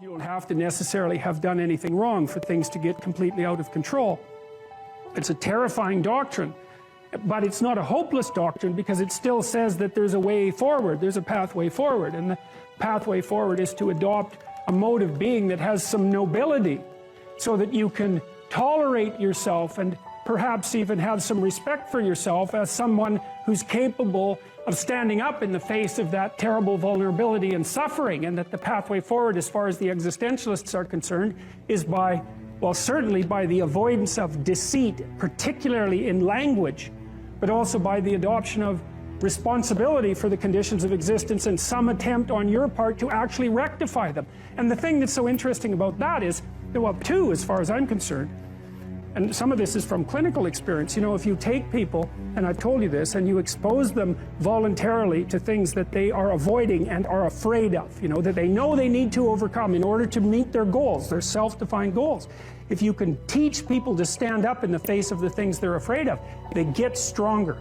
You don't have to necessarily have done anything wrong for things to get completely out of control. It's a terrifying doctrine, but it's not a hopeless doctrine because it still says that there's a way forward, there's a pathway forward, and the pathway forward is to adopt a mode of being that has some nobility so that you can tolerate yourself and perhaps even have some respect for yourself as someone who's capable of standing up in the face of that terrible vulnerability and suffering, and that the pathway forward, as far as the existentialists are concerned, is by, well, certainly by the avoidance of deceit, particularly in language, but also by the adoption of responsibility for the conditions of existence and some attempt on your part to actually rectify them. And the thing that's so interesting about that is, well, two, as far as I'm concerned, and some of this is from clinical experience, you know, if you take people, and I've told you this, and you expose them voluntarily to things that they are avoiding and are afraid of, you know, that they know they need to overcome in order to meet their goals, their self-defined goals. If you can teach people to stand up in the face of the things they're afraid of, they get stronger.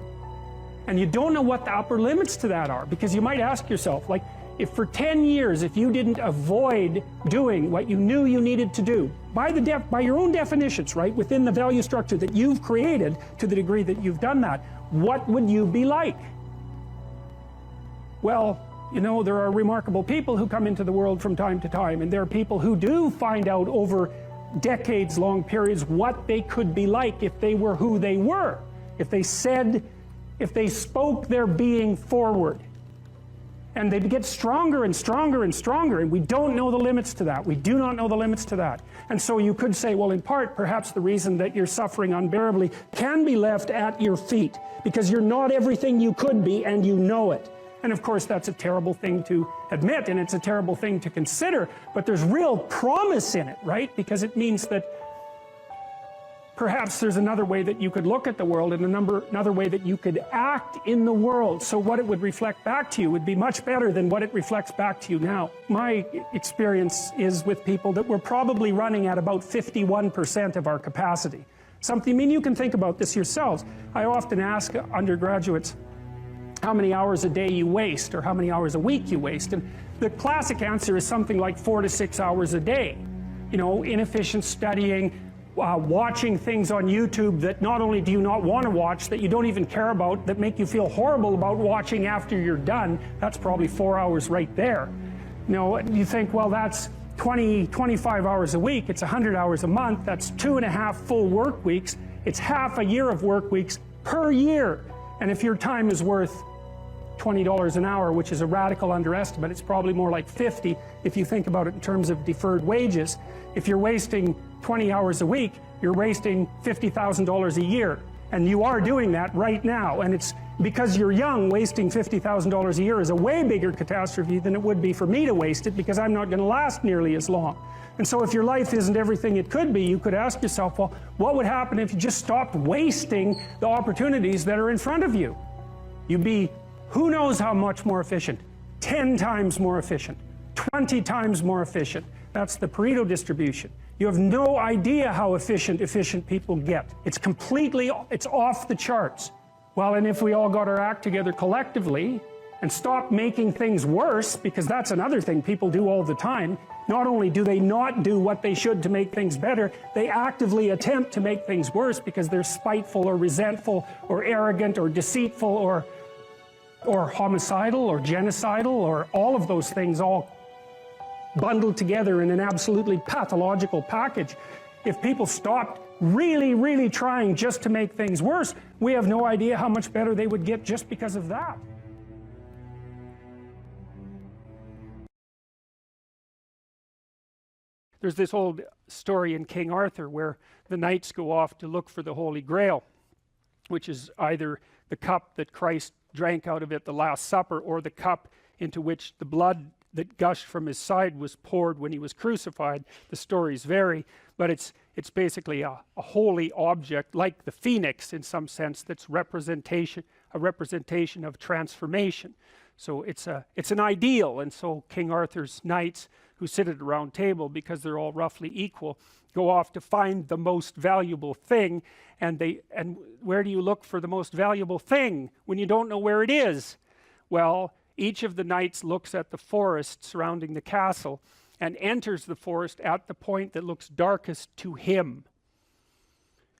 And you don't know what the upper limits to that are, because you might ask yourself, like, if for 10 years, if you didn't avoid doing what you knew you needed to do, by your own definitions, right, within the value structure that you've created, to the degree that you've done that, what would you be like? Well, you know, there are remarkable people who come into the world from time to time, and there are people who do find out over decades-long periods what they could be like if they were who they were, if they spoke their being forward. And they'd get stronger and stronger and stronger, and we don't know the limits to that. We do not know the limits to that. And so you could say, well, in part, perhaps the reason that you're suffering unbearably can be left at your feet, because you're not everything you could be, and you know it. And of course, that's a terrible thing to admit, and it's a terrible thing to consider, but there's real promise in it, right? Because it means that perhaps there's another way that you could look at the world, and another way that you could act in the world, so what it would reflect back to you would be much better than what it reflects back to you now. My experience is with people that we're probably running at about 51% of our capacity. I mean, you can think about this yourselves. I often ask undergraduates how many hours a day you waste, or how many hours a week you waste, and the classic answer is something like 4 to 6 hours a day. You know, inefficient studying, watching things on YouTube that not only do you not want to watch, that you don't even care about, that make you feel horrible about watching after you're done. That's probably 4 hours right there. You know, you think, well, that's 25 hours a week, it's 100 hours a month, that's 2.5 full work weeks, it's half a year of work weeks per year. And if your time is worth $20 an hour, which is a radical underestimate, it's probably more like 50 if you think about it in terms of deferred wages. If you're wasting 20 hours a week, you're wasting $50,000 a year. And you are doing that right now. And it's because you're young, wasting $50,000 a year is a way bigger catastrophe than it would be for me to waste it, because I'm not going to last nearly as long. And so if your life isn't everything it could be, you could ask yourself, well, what would happen if you just stopped wasting the opportunities that are in front of you? You'd be who knows how much more efficient, 10 times more efficient, 20 times more efficient. That's the Pareto distribution. You have no idea how efficient people get. It's off the charts. Well, and if we all got our act together collectively and stopped making things worse, because that's another thing people do all the time, not only do they not do what they should to make things better, they actively attempt to make things worse because they're spiteful or resentful or arrogant or deceitful or homicidal or genocidal, or all of those things all bundled together in an absolutely pathological package. If people stopped really, really trying just to make things worse, we have no idea how much better they would get just because of that. There's this old story in King Arthur where the knights go off to look for the Holy Grail, which is either the cup that Christ drank out of at the Last Supper, or the cup into which the blood that gushed from his side was poured when he was crucified. The stories vary, but it's basically a holy object, like the phoenix in some sense, that's a representation of transformation. So it's an ideal, and so King Arthur's knights, who sit at a round table because they're all roughly equal, go off to find the most valuable thing, and where do you look for the most valuable thing when you don't know where it is? Well, each of the knights looks at the forest surrounding the castle, and enters the forest at the point that looks darkest to him.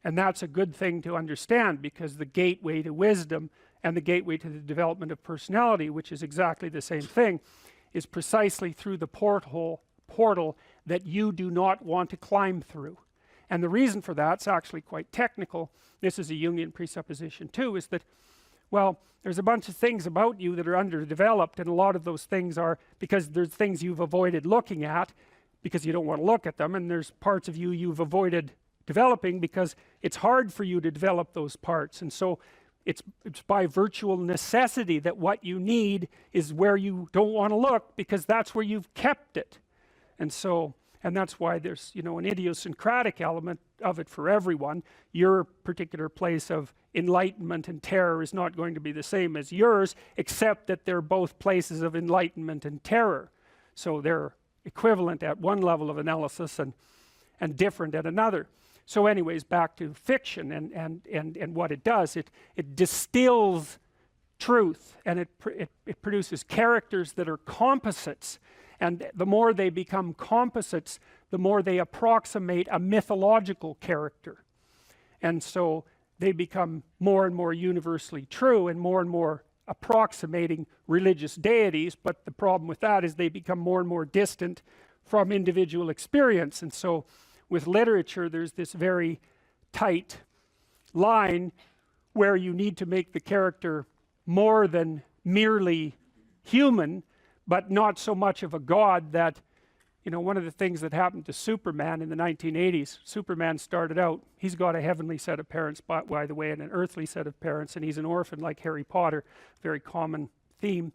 And that's a good thing to understand, because the gateway to wisdom and the gateway to the development of personality, which is exactly the same thing, is precisely through the portal that you do not want to climb through. And the reason for that's actually quite technical. This is a Jungian presupposition too, is that, well, there's a bunch of things about you that are underdeveloped, and a lot of those things are because there's things you've avoided looking at because you don't want to look at them, and there's parts of you you've avoided developing because it's hard for you to develop those parts. And so it's by virtual necessity that what you need is where you don't want to look, because that's where you've kept it. And so, and that's why there's, you know, an idiosyncratic element of it for everyone. Your particular place of enlightenment and terror is not going to be the same as yours, except that they're both places of enlightenment and terror. So they're equivalent at one level of analysis and different at another. So anyways, back to fiction and what it does. It distills truth, and it produces characters that are composites. And the more they become composites, the more they approximate a mythological character. And so they become more and more universally true and more approximating religious deities. But the problem with that is they become more and more distant from individual experience. And so with literature, there's this very tight line where you need to make the character more than merely human, but not so much of a god that, you know, one of the things that happened to Superman in the 1980s, Superman started out, he's got a heavenly set of parents, by the way, and an earthly set of parents, and he's an orphan like Harry Potter. Very common theme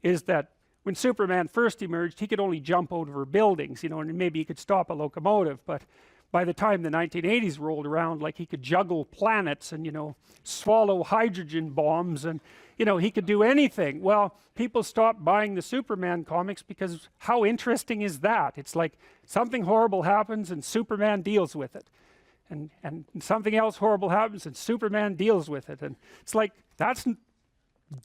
is that when Superman first emerged, he could only jump over buildings, you know, and maybe he could stop a locomotive. But by the time the 1980s rolled around, like, he could juggle planets and, you know, swallow hydrogen bombs, and, you know, he could do anything. Well, people stopped buying the Superman comics because how interesting is that? It's like something horrible happens and Superman deals with it. And something else horrible happens and Superman deals with it. And it's like, that's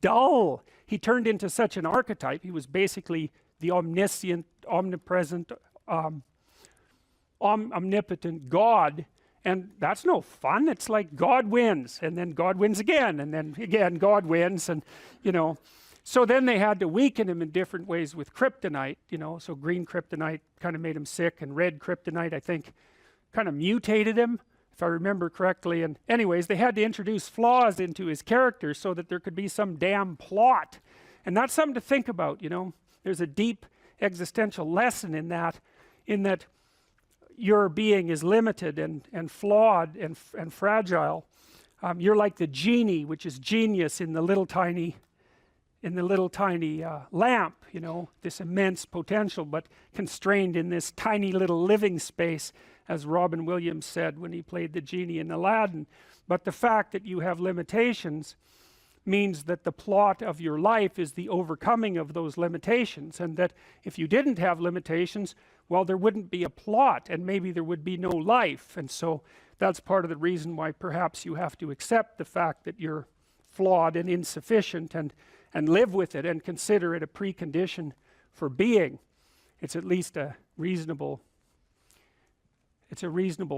dull. He turned into such an archetype. He was basically the omniscient, omnipresent, omnipotent God, and that's no fun. It's like God wins, and then God wins again, and then again God wins, and, you know, so then they had to weaken him in different ways with kryptonite, you know. So green kryptonite kind of made him sick, and red kryptonite, I think, kind of mutated him, if I remember correctly. And anyways, they had to introduce flaws into his character so that there could be some damn plot. And that's something to think about, you know. There's a deep existential lesson in that your being is limited and flawed and fragile. You're like the genie, which is genius in the little tiny lamp, you know, this immense potential, but constrained in this tiny little living space, as Robin Williams said when he played the genie in Aladdin. But the fact that you have limitations means that the plot of your life is the overcoming of those limitations, and that if you didn't have limitations, well, there wouldn't be a plot, and maybe there would be no life. And so that's part of the reason why perhaps you have to accept the fact that you're flawed and insufficient, and live with it and consider it a precondition for being. It's at least a reasonable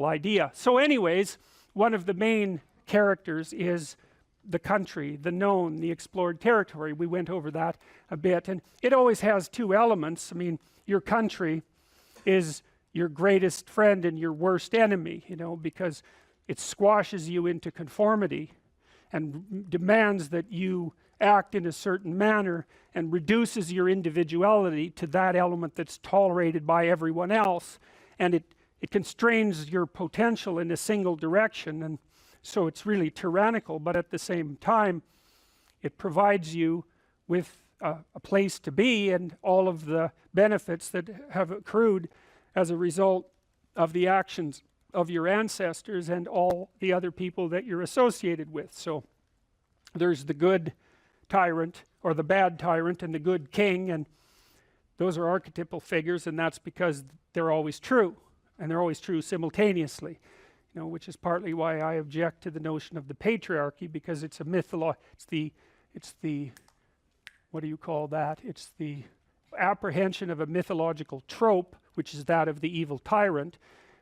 idea. So anyways, one of the main characters is the country, the known, the explored territory. We went over that a bit, and it always has two elements. I mean, your country is your greatest friend and your worst enemy, you know, because it squashes you into conformity and demands that you act in a certain manner, and reduces your individuality to that element that's tolerated by everyone else, and it constrains your potential in a single direction. And so it's really tyrannical, but at the same time it provides you with a place to be and all of the benefits that have accrued as a result of the actions of your ancestors and all the other people that you're associated with. So there's the good tyrant, or the bad tyrant, and the good king, and those are archetypal figures, and that's because they're always true, and they're always true simultaneously, you know, which is partly why I object to the notion of the patriarchy, because it's a it's the what do you call that? It's the apprehension of a mythological trope, which is that of the evil tyrant,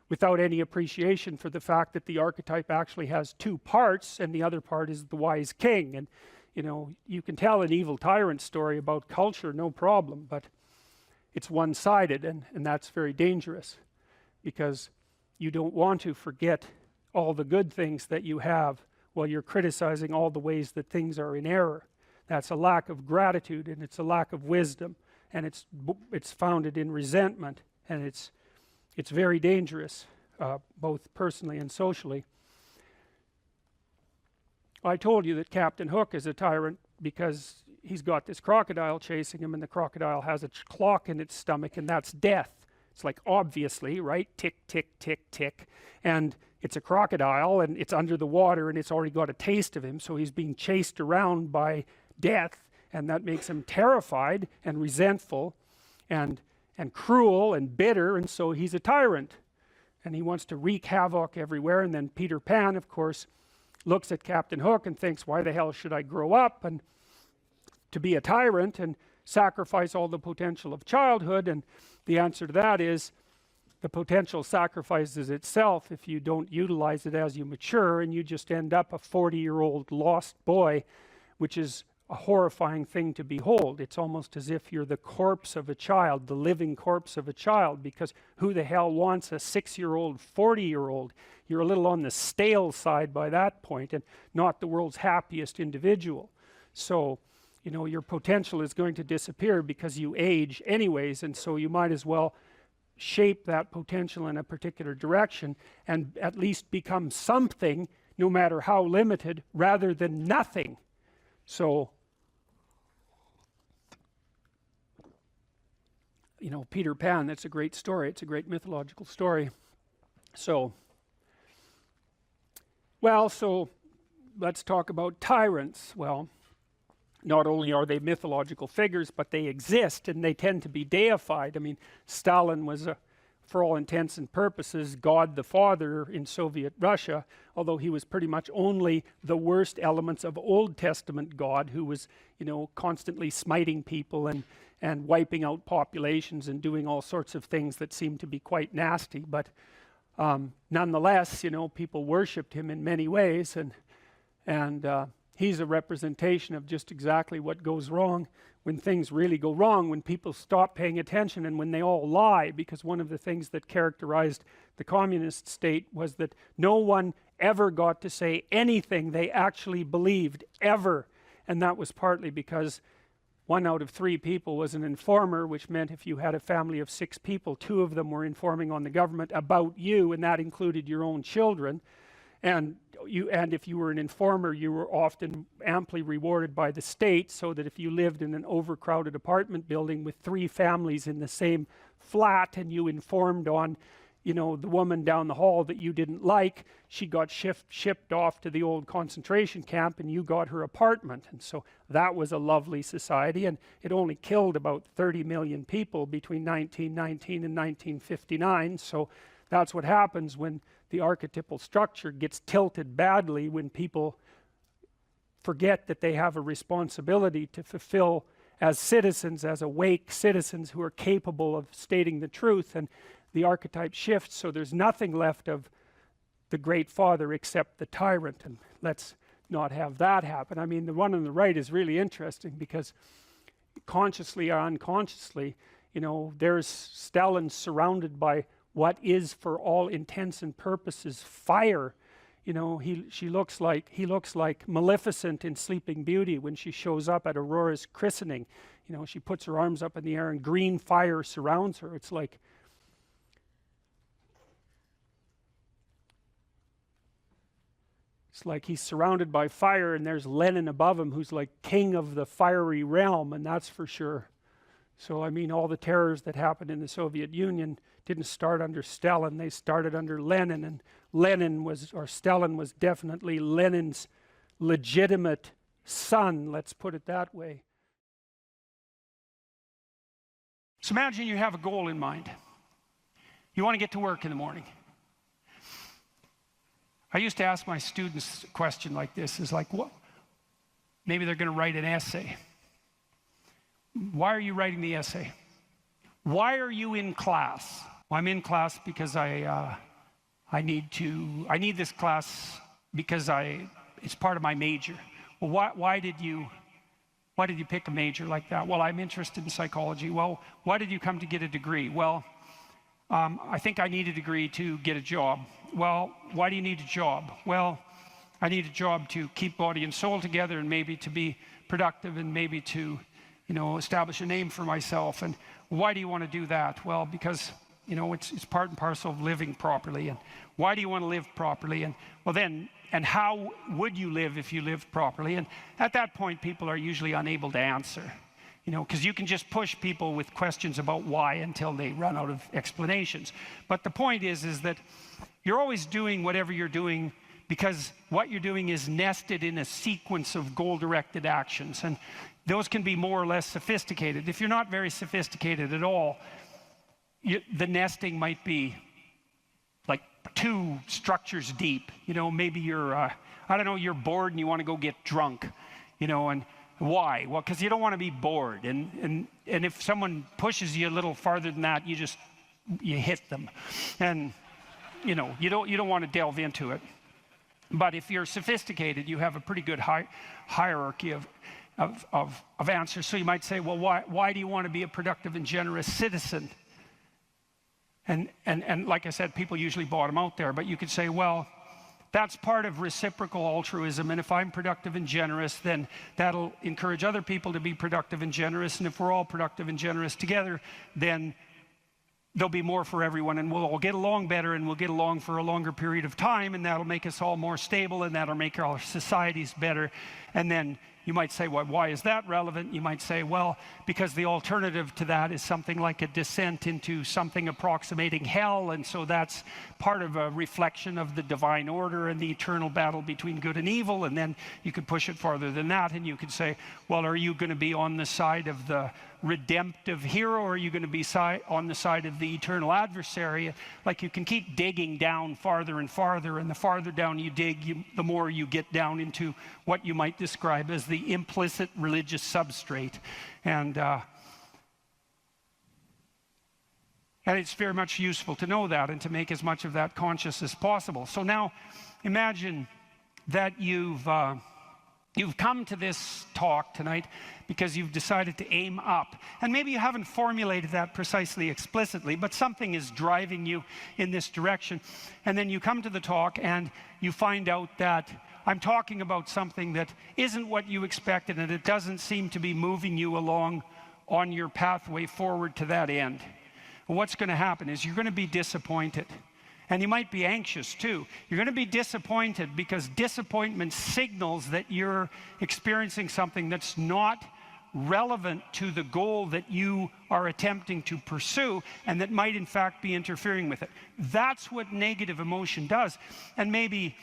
without any appreciation for the fact that the archetype actually has two parts, and the other part is the wise king. And you know, you can tell an evil tyrant story about culture, no problem, but it's one-sided, and that's very dangerous, because you don't want to forget all the good things that you have while you're criticizing all the ways that things are in error. That's a lack of gratitude, and it's a lack of wisdom, and it's founded in resentment, and it's very dangerous, both personally and socially. I told you that Captain Hook is a tyrant because he's got this crocodile chasing him, and the crocodile has a clock in its stomach, and that's death. It's like, obviously, right? Tick, tick, tick, tick. And it's a crocodile, and it's under the water, and it's already got a taste of him, so he's being chased around by death, and that makes him terrified and resentful and cruel and bitter, and so he's a tyrant. And he wants to wreak havoc everywhere. And then Peter Pan, of course, looks at Captain Hook and thinks, why the hell should I grow up and to be a tyrant and sacrifice all the potential of childhood? And the answer to that is, the potential sacrifices itself if you don't utilize it as you mature, and you just end up a 40-year-old lost boy, which is a horrifying thing to behold. It's almost as if you're the corpse of a child, the living corpse of a child, because who the hell wants a 6-year-old, 40-year-old? You're a little on the stale side by that point, and not the world's happiest individual. So, you know, your potential is going to disappear because you age anyways, and so you might as well shape that potential in a particular direction and at least become something, no matter how limited, rather than nothing. So, you know, Peter Pan, that's a great story. It's a great mythological story. So, well, so let's talk about tyrants. Well, not only are they mythological figures, but they exist, and they tend to be deified. I mean, Stalin was, for all intents and purposes, God the Father in Soviet Russia, although he was pretty much only the worst elements of Old Testament God, who was, you know, constantly smiting people and wiping out populations and doing all sorts of things that seemed to be quite nasty. But nonetheless, you know, people worshipped him in many ways, and he's a representation of just exactly what goes wrong when things really go wrong, when people stop paying attention and when they all lie. Because one of the things that characterized the communist state was that no one ever got to say anything they actually believed, ever. And that was partly because 1 out of 3 people was an informer, which meant if you had a family of 6 people, 2 of them were informing on the government about you, and that included your own children. And if you were an informer, you were often amply rewarded by the state, so that if you lived in an overcrowded apartment building with 3 families in the same flat, and you informed on, you know, the woman down the hall that you didn't like, she got shipped off to the old concentration camp, and you got her apartment. And so that was a lovely society, and it only killed about 30 million people between 1919 and 1959. So that's what happens when the archetypal structure gets tilted badly, when people forget that they have a responsibility to fulfill as citizens, as awake citizens who are capable of stating the truth, and the archetype shifts, so there's nothing left of the great father except the tyrant. And let's not have that happen. I mean, the one on the right is really interesting, because consciously or unconsciously, you know, there's Stalin surrounded by what is, for all intents and purposes, fire. You know, he looks like Maleficent in Sleeping Beauty when she shows up at Aurora's christening. You know, she puts her arms up in the air and green fire surrounds her. It's like he's surrounded by fire, and there's Lenin above him, who's like king of the fiery realm, and that's for sure. So, I mean, all the terrors that happened in the Soviet Union didn't start under Stalin, they started under Lenin, and Stalin was definitely Lenin's legitimate son, let's put it that way. So imagine you have a goal in mind. You want to get to work in the morning. I used to ask my students a question like this, is like, what? Maybe they're going to write an essay. Why are you writing the essay? Why are you in class? Well, I'm in class because I need this class because it's part of my major. Well, why did you pick a major like that? Well, I'm interested in psychology. Well, why did you come to get a degree? Well, I think I need a degree to get a job. Well, why do you need a job? Well, I need a job to keep body and soul together, and maybe to be productive, and maybe to, establish a name for myself. And why do you want to do that? Well, because, it's part and parcel of living properly. And why do you want to live properly? And well, then, and how would you live if you lived properly? And at that point, people are usually unable to answer, because you can just push people with questions about why until they run out of explanations. But the point is that you're always doing whatever you're doing because what you're doing is nested in a sequence of goal-directed actions. And those can be more or less sophisticated. If you're not very sophisticated at all, the nesting might be like 2 structures deep. Maybe you're, you're bored and you want to go get drunk, and why? Well, because you don't want to be bored. And if someone pushes you a little farther than that, you hit them. And, you don't want to delve into it. But if you're sophisticated, you have a pretty good hierarchy of answers. So you might say, well, why do you want to be a productive and generous citizen? And like I said, people usually bottom out there. But you could say, well, that's part of reciprocal altruism. And if I'm productive and generous, then that'll encourage other people to be productive and generous. And if we're all productive and generous together, then there'll be more for everyone, and we'll all get along better, and we'll get along for a longer period of time, and that'll make us all more stable, and that'll make our societies better. And then you might say, well, why is that relevant? You might say, well, because the alternative to that is something like a descent into something approximating hell, and so that's part of a reflection of the divine order and the eternal battle between good and evil. And then you could push it farther than that, and you could say, well, are you going to be on the side of the redemptive hero, or are you going to be on the side of the eternal adversary? Like, you can keep digging down farther and farther, and the farther down you dig, the more you get down into what you might describe as the implicit religious substrate. And it's very much useful to know that and to make as much of that conscious as possible. So now imagine that you've come to this talk tonight because you've decided to aim up. And maybe you haven't formulated that precisely explicitly, but something is driving you in this direction. And then you come to the talk and you find out that I'm talking about something that isn't what you expected, and it doesn't seem to be moving you along on your pathway forward to that end. And what's going to happen is you're going to be disappointed. And you might be anxious too. You're going to be disappointed because disappointment signals that you're experiencing something that's not relevant to the goal that you are attempting to pursue, and that might in fact be interfering with it. That's what negative emotion does. And maybe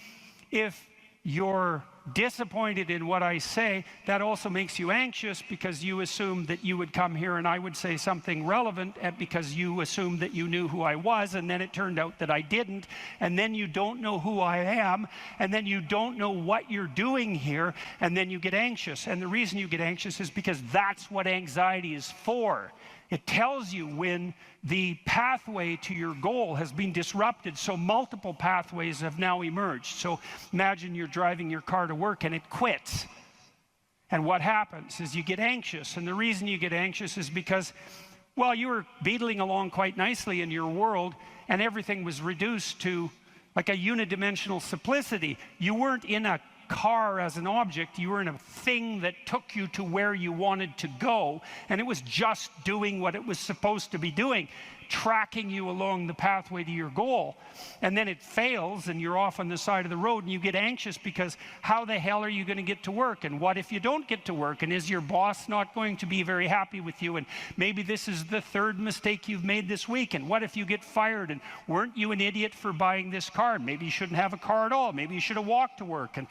if you're disappointed in what I say, that also makes you anxious because you assumed that you would come here and I would say something relevant, because you assumed that you knew who I was, and then it turned out that I didn't, and then you don't know who I am, and then you don't know what you're doing here, and then you get anxious. And the reason you get anxious is because that's what anxiety is for. It tells you when the pathway to your goal has been disrupted. So multiple pathways have now emerged. So imagine you're driving your car to work and it quits. And what happens is you get anxious. And the reason you get anxious is because, well, you were beetling along quite nicely in your world, and everything was reduced to like a unidimensional simplicity. You weren't in a car as an object, you were in a thing that took you to where you wanted to go, and it was just doing what it was supposed to be doing, tracking you along the pathway to your goal. And then it fails and you're off on the side of the road, and you get anxious because how the hell are you going to get to work? And what if you don't get to work? And is your boss not going to be very happy with you? And maybe this is the 3rd mistake you've made this week. And what if you get fired? And weren't you an idiot for buying this car? Maybe you shouldn't have a car at all. Maybe you should have walked to work. And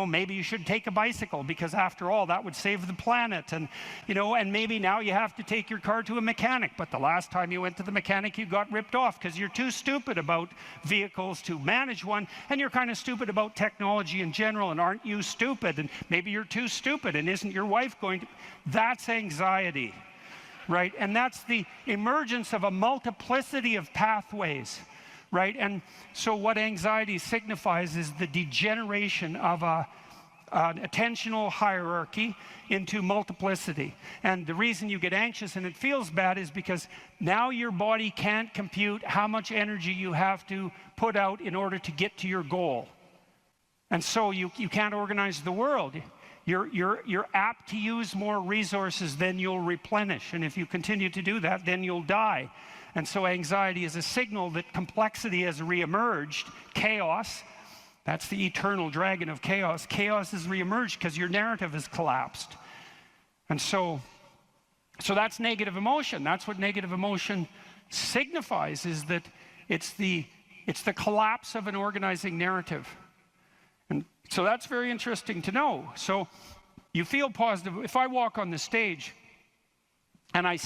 maybe you should take a bicycle, because after all, that would save the planet. And and maybe now you have to take your car to a mechanic, but the last time you went to the mechanic, you got ripped off because you're too stupid about vehicles to manage one, and you're kind of stupid about technology in general. And aren't you stupid? And maybe you're too stupid, and isn't your wife going to... That's anxiety. right? And that's the emergence of a multiplicity of pathways, right? And so what anxiety signifies is the degeneration of an attentional hierarchy into multiplicity. And the reason you get anxious and it feels bad is because now your body can't compute how much energy you have to put out in order to get to your goal. And so you can't organize the world. You're apt to use more resources than you'll replenish. And if you continue to do that, then you'll die. And so anxiety is a signal that complexity has reemerged. Chaos, that's the eternal dragon of chaos. Chaos has reemerged because your narrative has collapsed. And so that's negative emotion. That's what negative emotion signifies, is that it's the collapse of an organizing narrative. And so that's very interesting to know. So you feel positive. If I walk on the stage and I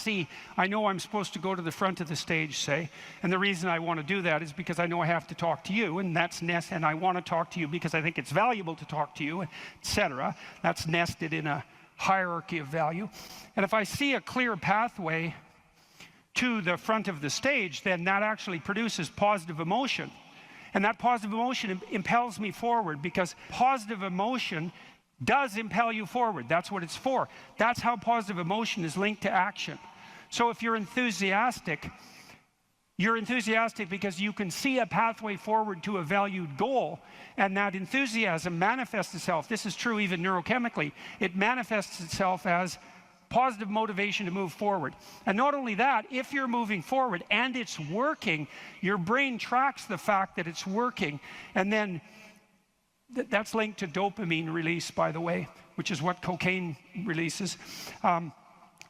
know I'm supposed to go to the front of the stage, say, and the reason I want to do that is because I know I have to talk to you, and that's and I want to talk to you because I think it's valuable to talk to you, etc. That's nested in a hierarchy of value. And if I see a clear pathway to the front of the stage, then that actually produces positive emotion. And that positive emotion impels me forward, because positive emotion does impel you forward. That's what it's for. That's how positive emotion is linked to action. So if you're enthusiastic because you can see a pathway forward to a valued goal, and that enthusiasm manifests itself. This is true even neurochemically. It manifests itself as positive motivation to move forward. And not only that, if you're moving forward and it's working, your brain tracks the fact that it's working, and then that's linked to dopamine release, by the way, which is what cocaine releases.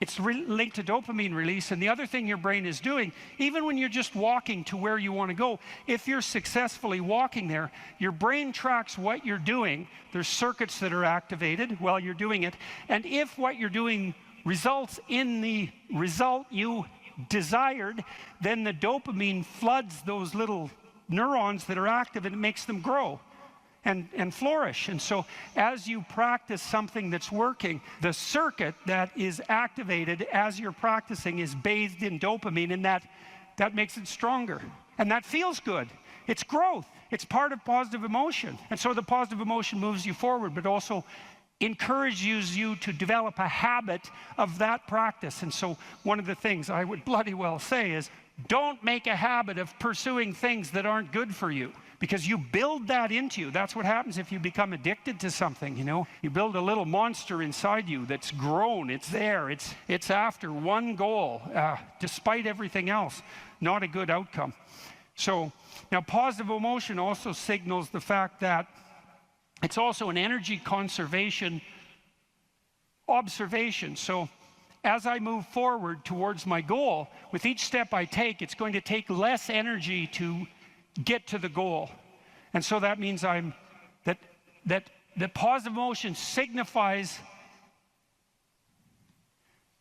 It's linked to dopamine release. And the other thing your brain is doing, even when you're just walking to where you want to go, if you're successfully walking there, your brain tracks what you're doing. There's circuits that are activated while you're doing it. And if what you're doing results in the result you desired, then the dopamine floods those little neurons that are active, and it makes them grow and flourish. And so as you practice something that's working, the circuit that is activated as you're practicing is bathed in dopamine, and that makes it stronger. And that feels good. It's growth. It's part of positive emotion. And so the positive emotion moves you forward, but also encourages you to develop a habit of that practice. And so one of the things I would bloody well say is, don't make a habit of pursuing things that aren't good for you, because you build that into you. That's what happens if you become addicted to something, you know. You build a little monster inside you that's grown. It's there. It's after one goal, despite everything else. Not a good outcome. So now positive emotion also signals the fact that it's also an energy conservation observation. So as I move forward towards my goal, with each step I take, it's going to take less energy to get to the goal. And so that means that positive emotion signifies,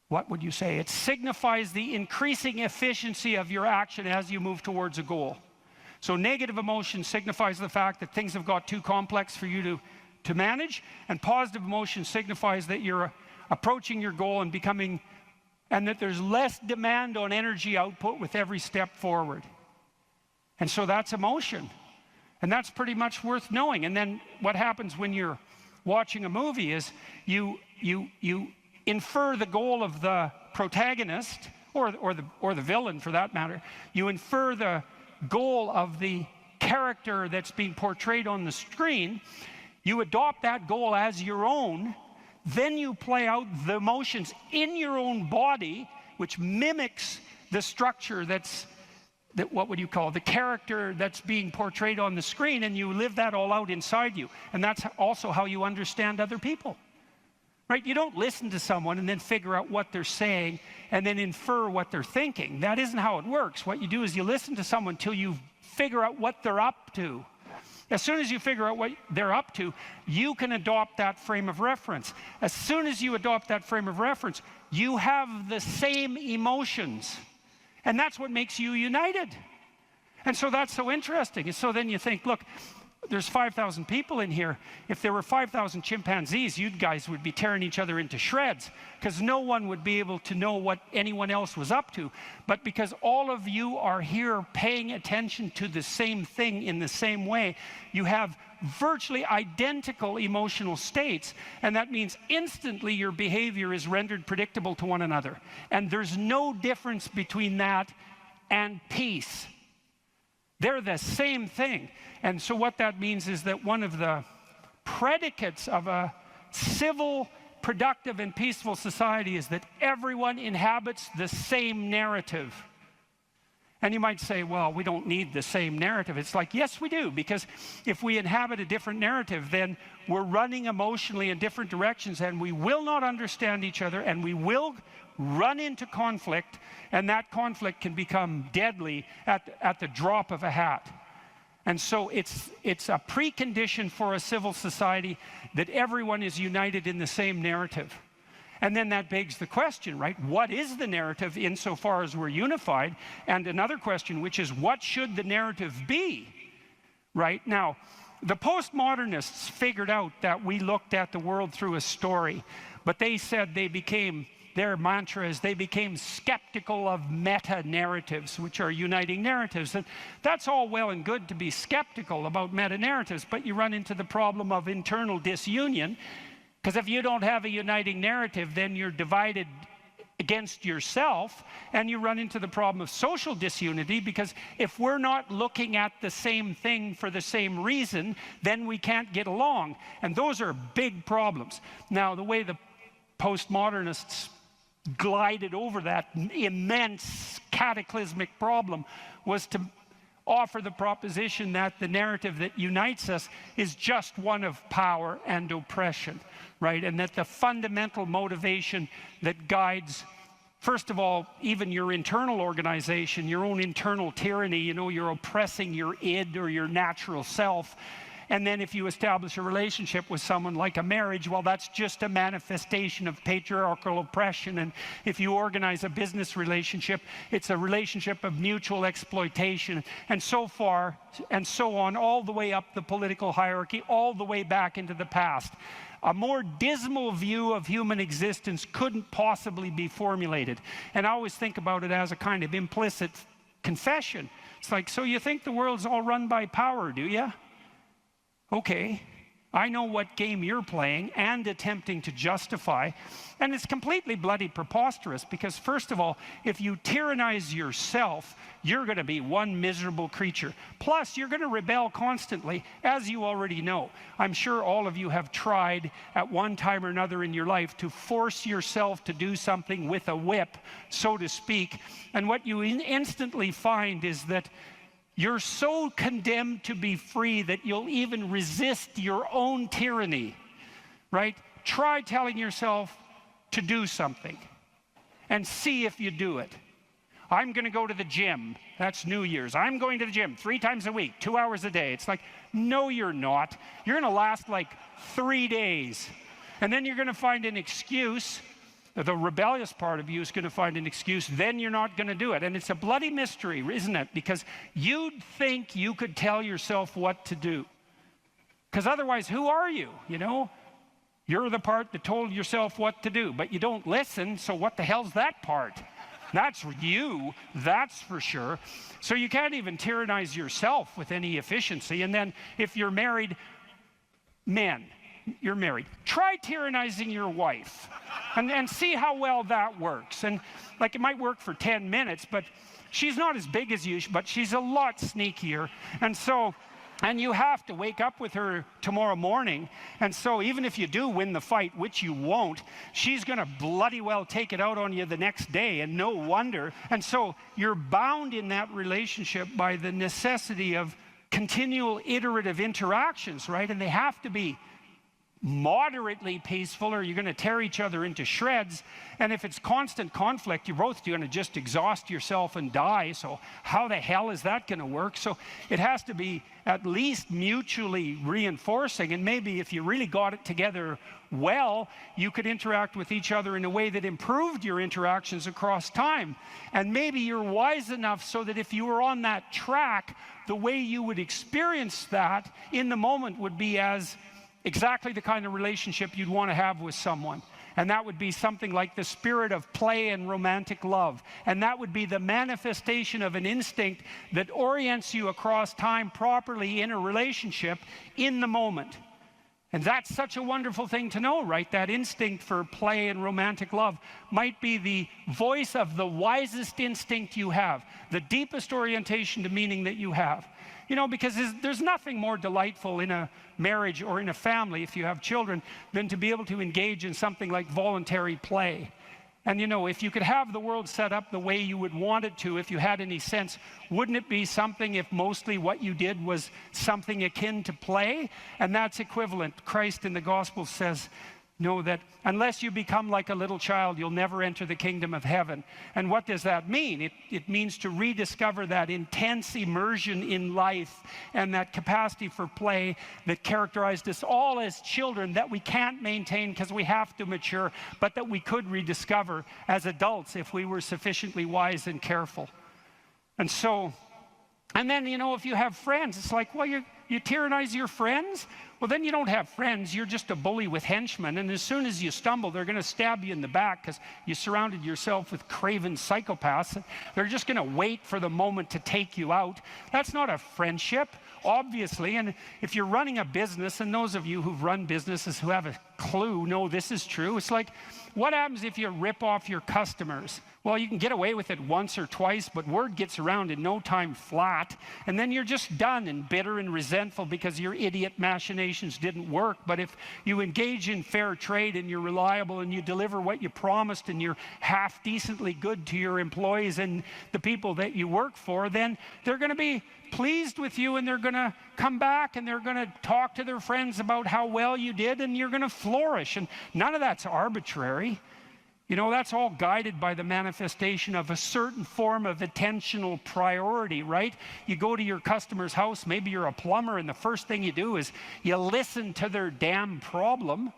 what would you say? It signifies the increasing efficiency of your action as you move towards a goal. So negative emotion signifies the fact that things have got too complex for you to manage, and positive emotion signifies that you're approaching your goal and that there's less demand on energy output with every step forward. And so that's emotion. And that's pretty much worth knowing. And then what happens when you're watching a movie is you infer the goal of the protagonist, or the villain for that matter. You infer the goal of the character that's being portrayed on the screen. You adopt that goal as your own. Then you play out the emotions in your own body, which mimics the structure what would you call the character that's being portrayed on the screen, and you live that all out inside you. And that's also how you understand other people, right? You don't listen to someone and then figure out what they're saying and then infer what they're thinking. That isn't how it works. What you do is you listen to someone till you figure out what they're up to. As soon as you figure out what they're up to, you can adopt that frame of reference. As soon as you adopt that frame of reference, you have the same emotions. And that's what makes you united. And so that's so interesting. And so then you think, look, there's 5,000 people in here. If there were 5,000 chimpanzees, you guys would be tearing each other into shreds, because no one would be able to know what anyone else was up to. But because all of you are here paying attention to the same thing in the same way, you have virtually identical emotional states, and that means instantly your behavior is rendered predictable to one another. And there's no difference between that and peace. They're the same thing. And so what that means is that one of the predicates of a civil, productive, and peaceful society is that everyone inhabits the same narrative. And you might say, well, we don't need the same narrative. It's like, yes, we do, because if we inhabit a different narrative, then we're running emotionally in different directions, and we will not understand each other, and we will run into conflict, and that conflict can become deadly at the drop of a hat. And so it's a precondition for a civil society that everyone is united in the same narrative. And then that begs the question, right? What is the narrative insofar as we're unified? And another question, which is, what should the narrative be? Right? Now, the postmodernists figured out that we looked at the world through a story, but they said their mantra is they became skeptical of meta-narratives, which are uniting narratives. And that's all well and good to be skeptical about meta-narratives, but you run into the problem of internal disunion, because if you don't have a uniting narrative, then you're divided against yourself, and you run into the problem of social disunity, because if we're not looking at the same thing for the same reason, then we can't get along. And those are big problems. Now, the way the postmodernists glided over that immense cataclysmic problem was to offer the proposition that the narrative that unites us is just one of power and oppression, right? And that the fundamental motivation that guides, first of all, even your internal organization, your own internal tyranny, you know, you're oppressing your id or your natural self. And then if you establish a relationship with someone like a marriage, well, that's just a manifestation of patriarchal oppression. And if you organize a business relationship, it's a relationship of mutual exploitation, and so far and so on, all the way up the political hierarchy, all the way back into the past. A more dismal view of human existence couldn't possibly be formulated. And I always think about it as a kind of implicit confession. It's like, so you think the world's all run by power, do you? Okay, I know what game you're playing and attempting to justify, and it's completely bloody preposterous, because first of all, if you tyrannize yourself, you're going to be one miserable creature. Plus, you're going to rebel constantly, as you already know. I'm sure all of you have tried at one time or another in your life to force yourself to do something with a whip, so to speak, and what you instantly find is that you're so condemned to be free that you'll even resist your own tyranny, right? Try telling yourself to do something and see if you do it. I'm going to go to the gym. That's New Year's. I'm going to the gym 3 times a week, 2 hours a day. It's like, no, you're not. You're going to last like 3 days. And then you're going to find an excuse. The rebellious part of you is going to find an excuse, then you're not going to do it. And it's a bloody mystery, isn't it? Because you'd think you could tell yourself what to do. Because otherwise, who are you, you know? You're the part that told yourself what to do, but you don't listen, so what the hell's that part? That's you, that's for sure. So you can't even tyrannize yourself with any efficiency. And then if you're married, men, you're married, try tyrannizing your wife and see how well that works. And like, it might work for 10 minutes, but she's not as big as you, but she's a lot sneakier. And you have to wake up with her tomorrow morning. And so even if you do win the fight, which you won't, she's going to bloody well take it out on you the next day, and no wonder. And so you're bound in that relationship by the necessity of continual iterative interactions, right? And they have to be moderately peaceful, or you're going to tear each other into shreds. And if it's constant conflict, you're both going to just exhaust yourself and die. So how the hell is that going to work? So it has to be at least mutually reinforcing. And maybe if you really got it together well, you could interact with each other in a way that improved your interactions across time. And maybe you're wise enough so that if you were on that track, the way you would experience that in the moment would be as exactly the kind of relationship you'd want to have with someone. And that would be something like the spirit of play and romantic love. And that would be the manifestation of an instinct that orients you across time properly in a relationship in the moment. And that's such a wonderful thing to know, right? That instinct for play and romantic love might be the voice of the wisest instinct you have, the deepest orientation to meaning that you have. You know, because there's nothing more delightful in a marriage or in a family, if you have children, than to be able to engage in something like voluntary play. And you know, if you could have the world set up the way you would want it to, if you had any sense, wouldn't it be something if mostly what you did was something akin to play? And that's equivalent. Christ in the Gospel says, know that unless you become like a little child, you'll never enter the kingdom of heaven. And what does that mean? It means to rediscover that intense immersion in life and that capacity for play that characterized us all as children that we can't maintain because we have to mature, but that we could rediscover as adults if we were sufficiently wise and careful. And so, and then, you know, if you have friends, it's like, well, you tyrannize your friends? Well, then you don't have friends. You're just a bully with henchmen. And as soon as you stumble, they're going to stab you in the back because you surrounded yourself with craven psychopaths. They're just going to wait for the moment to take you out. That's not a friendship, obviously. And if you're running a business, and those of you who've run businesses who have a clue know this is true, it's like, what happens if you rip off your customers? Well, you can get away with it once or twice, but word gets around in no time flat, and then you're just done and bitter and resentful because your idiot machinations didn't work. But if you engage in fair trade and you're reliable and you deliver what you promised and you're half decently good to your employees and the people that you work for, then they're going to be pleased with you, and they're going to come back and they're going to talk to their friends about how well you did, and you're going to flourish. And none of that's arbitrary. You know, that's all guided by the manifestation of a certain form of attentional priority, right? You go to your customer's house, maybe you're a plumber, and the first thing you do is you listen to their damn problem.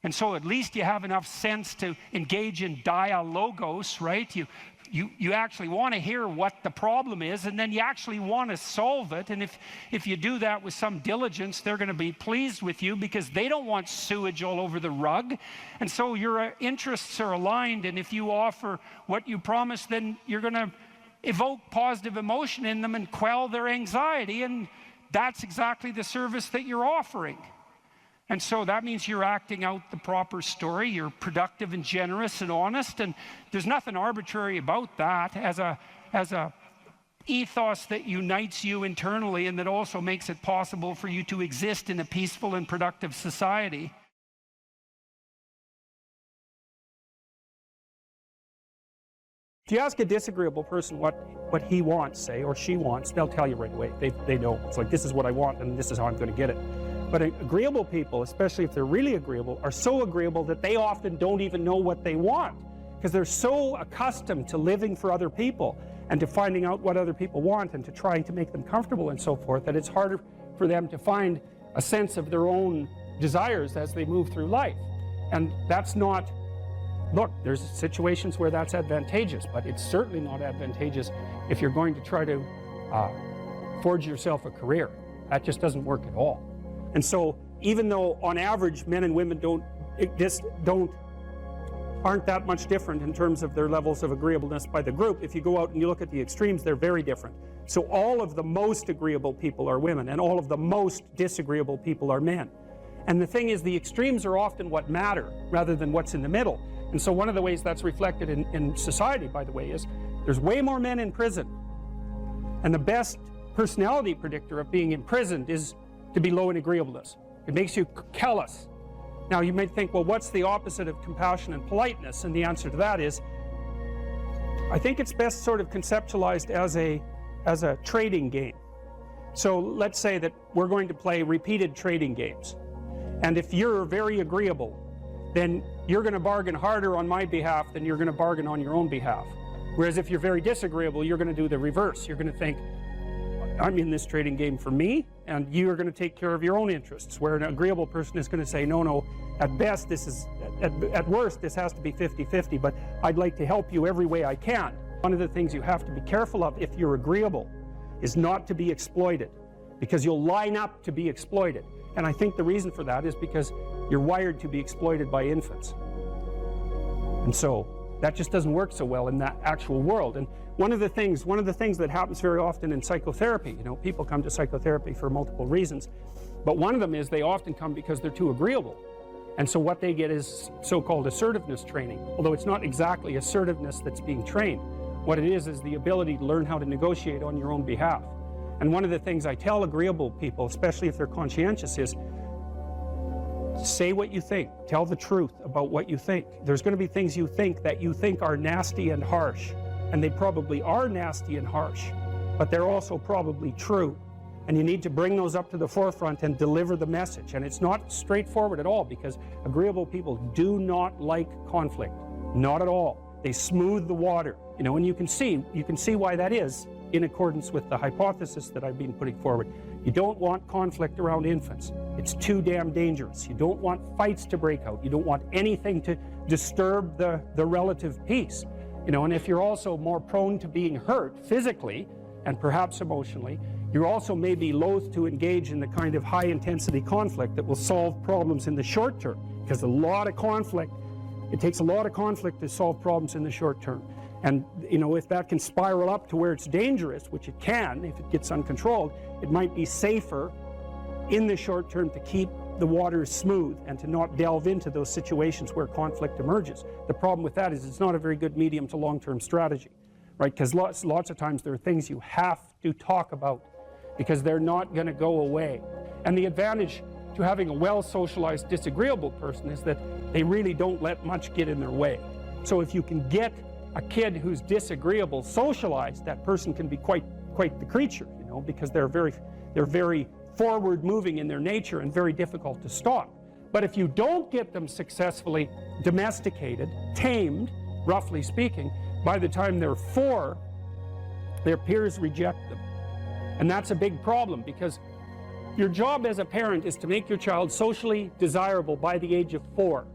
And so at least you have enough sense to engage in dialogos, right? You actually want to hear what the problem is, and then you actually want to solve it. And if you do that with some diligence, they're going to be pleased with you because they don't want sewage all over the rug. And so your interests are aligned, and if you offer what you promise, then you're going to evoke positive emotion in them and quell their anxiety, and that's exactly the service that you're offering. And so that means you're acting out the proper story. You're productive and generous and honest, and there's nothing arbitrary about that as a ethos that unites you internally and that also makes it possible for you to exist in a peaceful and productive society. If you ask a disagreeable person what he wants, say, or she wants, they'll tell you right away. They know. It's like, this is what I want, and this is how I'm going to get it. But agreeable people, especially if they're really agreeable, are so agreeable that they often don't even know what they want, because they're so accustomed to living for other people and to finding out what other people want and to trying to make them comfortable and so forth, that it's harder for them to find a sense of their own desires as they move through life. And that's not, look, there's situations where that's advantageous, but it's certainly not advantageous if you're going to try to forge yourself a career. That just doesn't work at all. And so, even though on average men and women aren't that much different in terms of their levels of agreeableness by the group, if you go out and you look at the extremes, they're very different. So all of the most agreeable people are women, and all of the most disagreeable people are men. And the thing is, the extremes are often what matter rather than what's in the middle. And so one of the ways that's reflected in society, by the way, is there's way more men in prison. And the best personality predictor of being imprisoned is to be low in agreeableness. It makes you callous. Now you may think, well, what's the opposite of compassion and politeness? And the answer to that is, I think it's best sort of conceptualized as a trading game. So let's say that we're going to play repeated trading games. And if you're very agreeable, then you're going to bargain harder on my behalf than you're going to bargain on your own behalf. Whereas if you're very disagreeable, you're going to do the reverse. You're going to think, I'm in this trading game for me, and you're going to take care of your own interests. Where an agreeable person is going to say, no, at best, this is, at worst, this has to be 50-50, but I'd like to help you every way I can. One of the things you have to be careful of if you're agreeable is not to be exploited, because you'll line up to be exploited. And I think the reason for that is because you're wired to be exploited by infants. And so that just doesn't work so well in that actual world. And one of the things that happens very often in psychotherapy, you know, people come to psychotherapy for multiple reasons, but one of them is they often come because they're too agreeable. And so what they get is so-called assertiveness training, although it's not exactly assertiveness that's being trained. What it is the ability to learn how to negotiate on your own behalf. And one of the things I tell agreeable people, especially if they're conscientious, is say what you think. Tell the truth about what you think. There's going to be things you think that you think are nasty and harsh, and they probably are nasty and harsh, but they're also probably true. And you need to bring those up to the forefront and deliver the message. And it's not straightforward at all, because agreeable people do not like conflict. Not at all. They smooth the water, you know, and you can see why that is in accordance with the hypothesis that I've been putting forward. You don't want conflict around infants. It's too damn dangerous. You don't want fights to break out. You don't want anything to disturb the relative peace. You know, and if you're also more prone to being hurt physically and perhaps emotionally, you also may be loath to engage in the kind of high-intensity conflict that will solve problems in the short term, because it takes a lot of conflict to solve problems in the short term. And, you know, if that can spiral up to where it's dangerous, which it can if it gets uncontrolled, it might be safer in the short term to keep the waters smooth and to not delve into those situations where conflict emerges. The problem with that is it's not a very good medium to long-term strategy, right? Because lots of times there are things you have to talk about because they're not going to go away. And the advantage to having a well-socialized disagreeable person is that they really don't let much get in their way. So if you can get a kid who's disagreeable socialized, that person can be quite the creature, you know, because they're very forward moving in their nature and very difficult to stop. But if you don't get them successfully domesticated, tamed, roughly speaking, by the time they're 4, their peers reject them. And that's a big problem, because your job as a parent is to make your child socially desirable by the age of 4.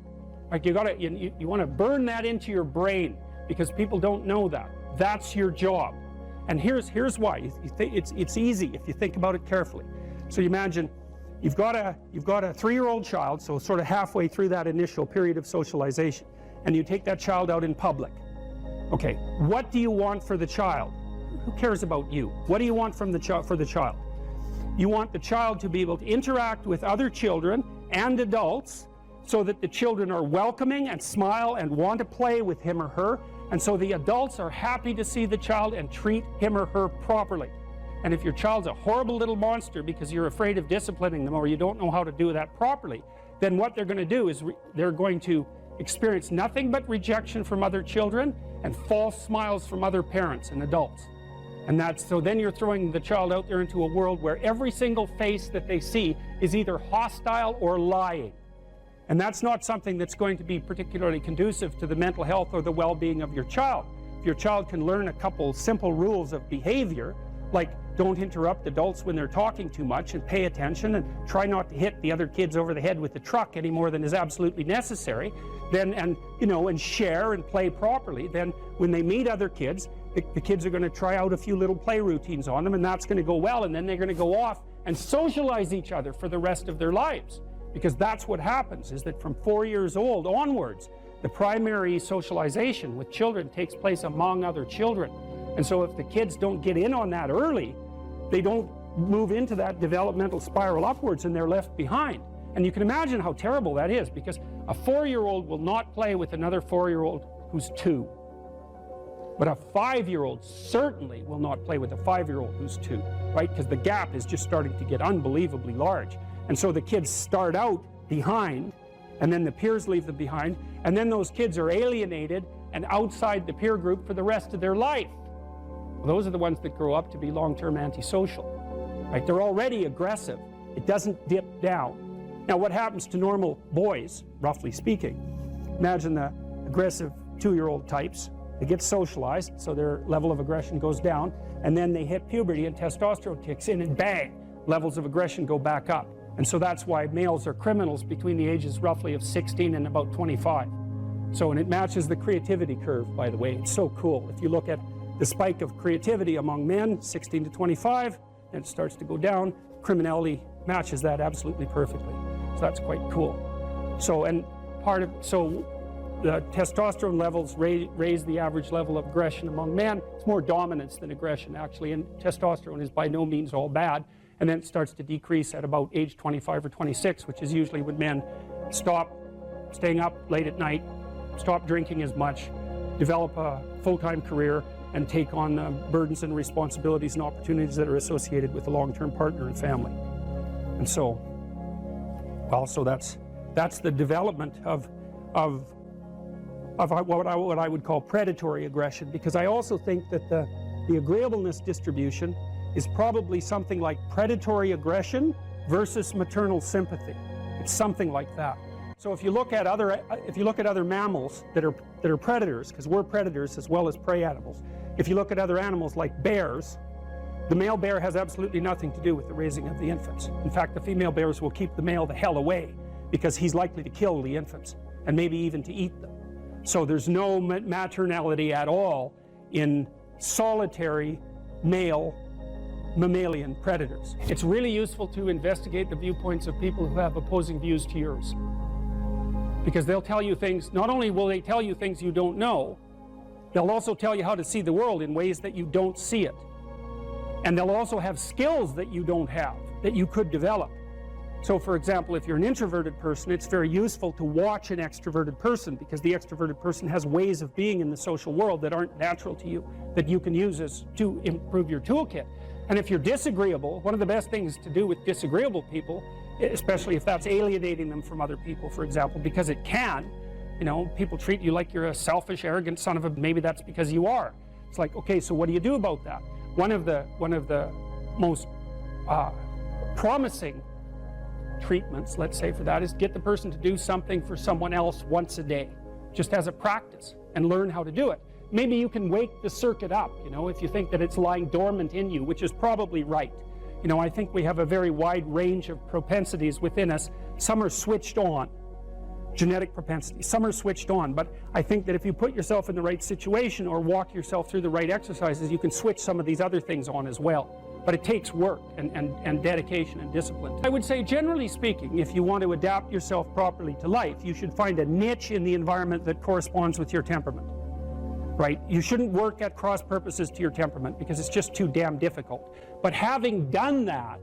Like you want to burn that into your brain, because people don't know that. That's your job. And here's why. It's easy if you think about it carefully. So you imagine you've got a 3-year-old child, so sort of halfway through that initial period of socialization, and you take that child out in public. Okay, what do you want for the child? Who cares about you? What do you want for the child? You want the child to be able to interact with other children and adults so that the children are welcoming and smile and want to play with him or her, and so the adults are happy to see the child and treat him or her properly. And if your child's a horrible little monster because you're afraid of disciplining them or you don't know how to do that properly, then what they're going to do is they're going to experience nothing but rejection from other children and false smiles from other parents and adults. And so then you're throwing the child out there into a world where every single face that they see is either hostile or lying. And that's not something that's going to be particularly conducive to the mental health or the well-being of your child. If your child can learn a couple simple rules of behavior, like don't interrupt adults when they're talking too much, and pay attention, and try not to hit the other kids over the head with the truck any more than is absolutely necessary, and share and play properly, then when they meet other kids, the kids are going to try out a few little play routines on them, and that's going to go well, and then they're going to go off and socialize each other for the rest of their lives. Because that's what happens, is that from 4 years old onwards, the primary socialization with children takes place among other children. And so if the kids don't get in on that early, they don't move into that developmental spiral upwards, and they're left behind. And you can imagine how terrible that is, because a 4-year-old will not play with another 4-year-old who's 2. But a 5-year-old certainly will not play with a 5-year-old who's 2, right? Because the gap is just starting to get unbelievably large. And so the kids start out behind, and then the peers leave them behind, and then those kids are alienated and outside the peer group for the rest of their life. Well, those are the ones that grow up to be long-term antisocial, right? They're already aggressive. It doesn't dip down. Now what happens to normal boys, roughly speaking? Imagine the aggressive 2-year-old types. They get socialized, so their level of aggression goes down, and then they hit puberty and testosterone kicks in, and bang, levels of aggression go back up. And so that's why males are criminals between the ages roughly of 16 and about 25. So, and it matches the creativity curve, by the way. It's so cool. If you look at the spike of creativity among men, 16 to 25, then it starts to go down. Criminality matches that absolutely perfectly. So that's quite cool. So, and so the testosterone levels raise the average level of aggression among men. It's more dominance than aggression, actually, and testosterone is by no means all bad. And then it starts to decrease at about age 25 or 26, which is usually when men stop staying up late at night, stop drinking as much, develop a full-time career, and take on the burdens and responsibilities and opportunities that are associated with a long-term partner and family. And so, well, so that's the development of what I would call predatory aggression, because I also think that the agreeableness distribution is probably something like predatory aggression versus maternal sympathy. It's something like that. So if you look at other mammals that are predators, because we're predators as well as prey animals, if you look at other animals like bears, the male bear has absolutely nothing to do with the raising of the infants. In fact, the female bears will keep the male the hell away because he's likely to kill the infants and maybe even to eat them. So there's no maternality at all in solitary male mammalian predators. It's really useful to investigate the viewpoints of people who have opposing views to yours, because they'll tell you things. Not only will they tell you things you don't know, they'll also tell you how to see the world in ways that you don't see it. And they'll also have skills that you don't have, that you could develop. So for example, if you're an introverted person, it's very useful to watch an extroverted person, because the extroverted person has ways of being in the social world that aren't natural to you, that you can use to improve your toolkit. And if you're disagreeable, one of the best things to do with disagreeable people, especially if that's alienating them from other people, for example, because it can, you know, people treat you like you're a selfish, arrogant son of a, maybe that's because you are. It's like, okay, so what do you do about that? One of the most promising treatments, let's say, for that is get the person to do something for someone else once a day, just as a practice, and learn how to do it. Maybe you can wake the circuit up, you know, if you think that it's lying dormant in you, which is probably right. You know, I think we have a very wide range of propensities within us. Some are switched on, genetic propensities. Some are switched on, but I think that if you put yourself in the right situation or walk yourself through the right exercises, you can switch some of these other things on as well. But it takes work and dedication and discipline. I would say, generally speaking, if you want to adapt yourself properly to life, you should find a niche in the environment that corresponds with your temperament. Right? You shouldn't work at cross purposes to your temperament because it's just too damn difficult. But having done that,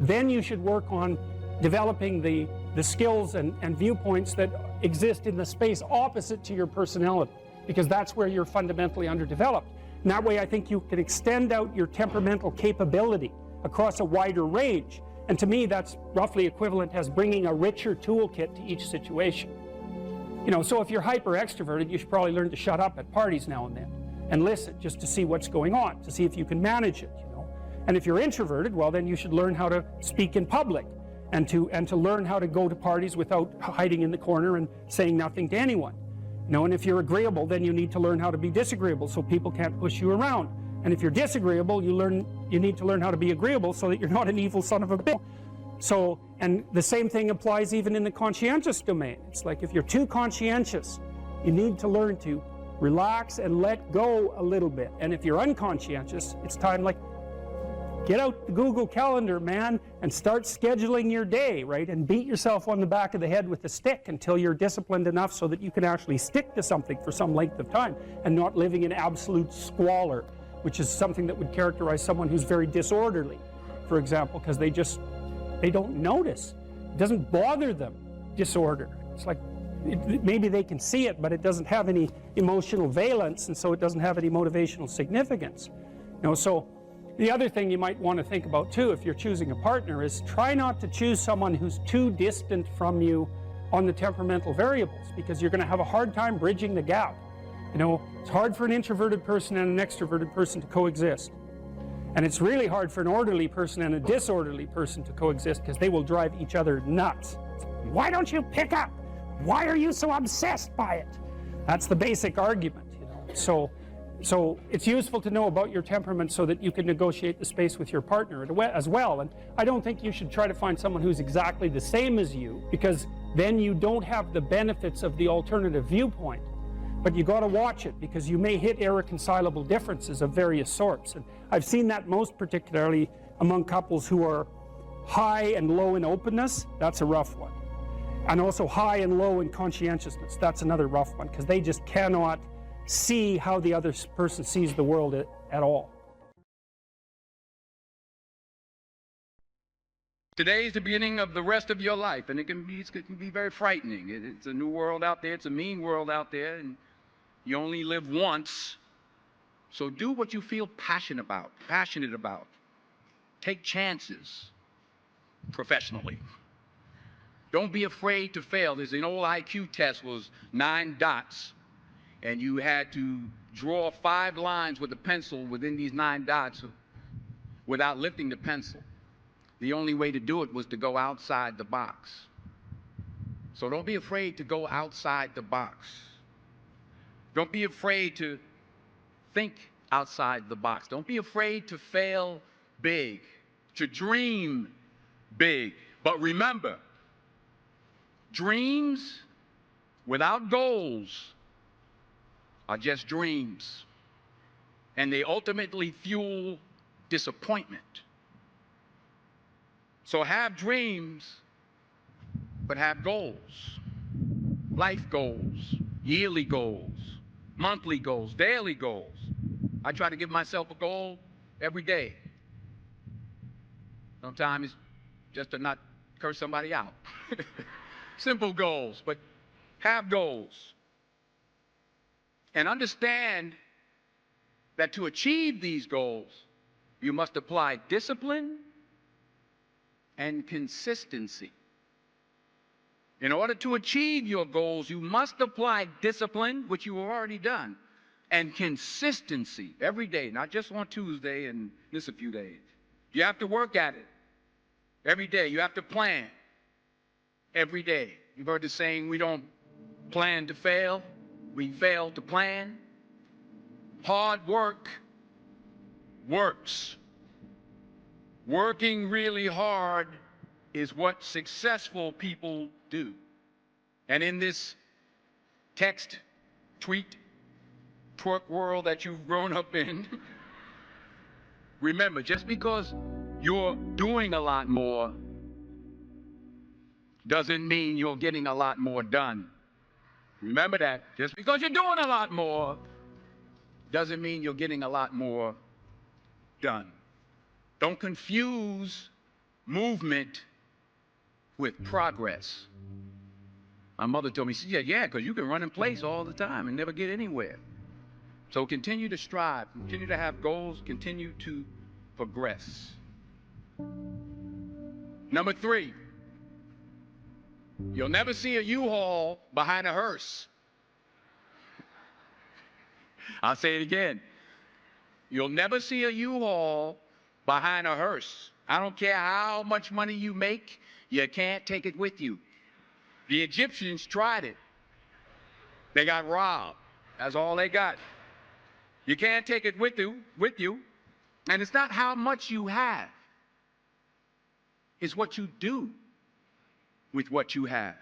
then you should work on developing the skills and viewpoints that exist in the space opposite to your personality, because that's where you're fundamentally underdeveloped. And that way I think you can extend out your temperamental capability across a wider range. And to me, that's roughly equivalent as bringing a richer toolkit to each situation. You know, so if you're hyper extroverted, you should probably learn to shut up at parties now and then and listen just to see what's going on, to see if you can manage it, you know. And if you're introverted, well, then you should learn how to speak in public and to learn how to go to parties without hiding in the corner and saying nothing to anyone. You know, and if you're agreeable, then you need to learn how to be disagreeable so people can't push you around. And if you're disagreeable, you need to learn how to be agreeable so that you're not an evil son of a bitch. So, and the same thing applies even in the conscientious domain. It's like if you're too conscientious, you need to learn to relax and let go a little bit. And if you're unconscientious, it's time, like, get out the Google Calendar, man, and start scheduling your day, right? And beat yourself on the back of the head with a stick until you're disciplined enough so that you can actually stick to something for some length of time and not living in absolute squalor, which is something that would characterize someone who's very disorderly, for example, because they don't notice. It doesn't bother them, disorder. It's like, maybe they can see it, but it doesn't have any emotional valence, and so it doesn't have any motivational significance. You know, so the other thing you might want to think about too, if you're choosing a partner, is try not to choose someone who's too distant from you on the temperamental variables, because you're going to have a hard time bridging the gap. You know, it's hard for an introverted person and an extroverted person to coexist. And it's really hard for an orderly person and a disorderly person to coexist, because they will drive each other nuts. Why don't you pick up? Why are you so obsessed by it? That's the basic argument, you know. So it's useful to know about your temperament so that you can negotiate the space with your partner as well. And I don't think you should try to find someone who's exactly the same as you, because then you don't have the benefits of the alternative viewpoint. But you got to watch it, because you may hit irreconcilable differences of various sorts. And I've seen that most particularly among couples who are high and low in openness. That's a rough one. And also high and low in conscientiousness. That's another rough one, because they just cannot see how the other person sees the world at all. Today is the beginning of the rest of your life, and it can be very frightening. It's a new world out there. It's a mean world out there, and you only live once. So do what you feel passionate about. Take chances professionally. Don't be afraid to fail. There's an old IQ test, was 9 dots, and you had to draw 5 lines with a pencil within these 9 dots without lifting the pencil. The only way to do it was to go outside the box. So don't be afraid to go outside the box. Don't be afraid to think outside the box. Don't be afraid to fail big, to dream big. But remember, dreams without goals are just dreams, and they ultimately fuel disappointment. So have dreams, but have goals. Life goals, yearly goals, monthly goals, daily goals. I try to give myself a goal every day. Sometimes it's just to not curse somebody out. Simple goals, but have goals. And understand that to achieve these goals, you must apply discipline and consistency. In order to achieve your goals, you must apply discipline, which you have already done, and consistency every day, not just on Tuesday and miss a few days. You have to work at it every day. You have to plan every day. You've heard the saying, we don't plan to fail, we fail to plan. Hard work works. Working really hard is what successful people do. And in this text, tweet, twerk world that you've grown up in, remember, just because you're doing a lot more doesn't mean you're getting a lot more done. Remember that. Just because you're doing a lot more doesn't mean you're getting a lot more done. Don't confuse movement with progress. My mother told me, she said, yeah, because you can run in place all the time and never get anywhere. So continue to strive, continue to have goals, continue to progress. Number 3, you'll never see a U-Haul behind a hearse. I'll say it again. You'll never see a U-Haul behind a hearse. I don't care how much money you make, you can't take it with you. The Egyptians tried it. They got robbed. That's all they got. You can't take it with you. And it's not how much you have. It's what you do with what you have.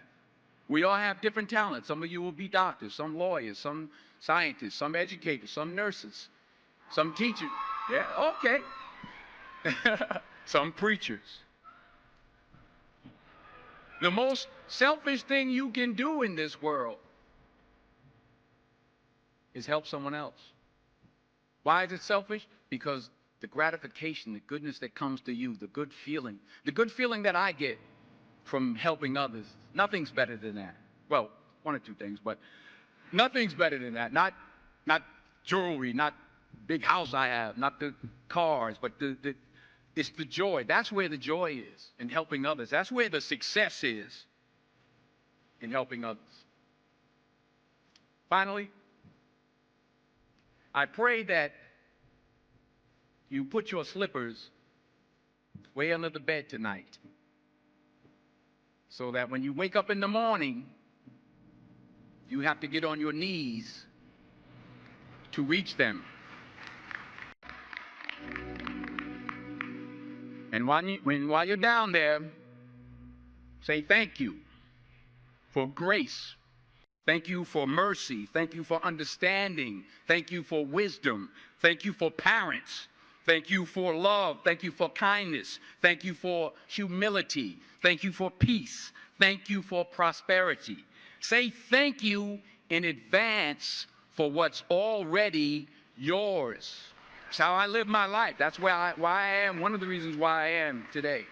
We all have different talents. Some of you will be doctors, some lawyers, some scientists, some educators, some nurses, some teachers. Yeah, okay. Some preachers. The most selfish thing you can do in this world is help someone else. Why is it selfish? Because the gratification, the goodness that comes to you, the good feeling that I get from helping others, nothing's better than that. Well, 1 or 2 things, but nothing's better than that. Not jewelry, not big house I have, not the cars, but it's the joy. That's where the joy is, in helping others. That's where the success is, in helping others. Finally, I pray that you put your slippers way under the bed tonight, so that when you wake up in the morning, you have to get on your knees to reach them. And while you're down there, say thank you for grace. Thank you for mercy. Thank you for understanding. Thank you for wisdom. Thank you for parents. Thank you for love. Thank you for kindness. Thank you for humility. Thank you for peace. Thank you for prosperity. Say thank you in advance for what's already yours. That's how I live my life. That's why I am, one of the reasons why I am today.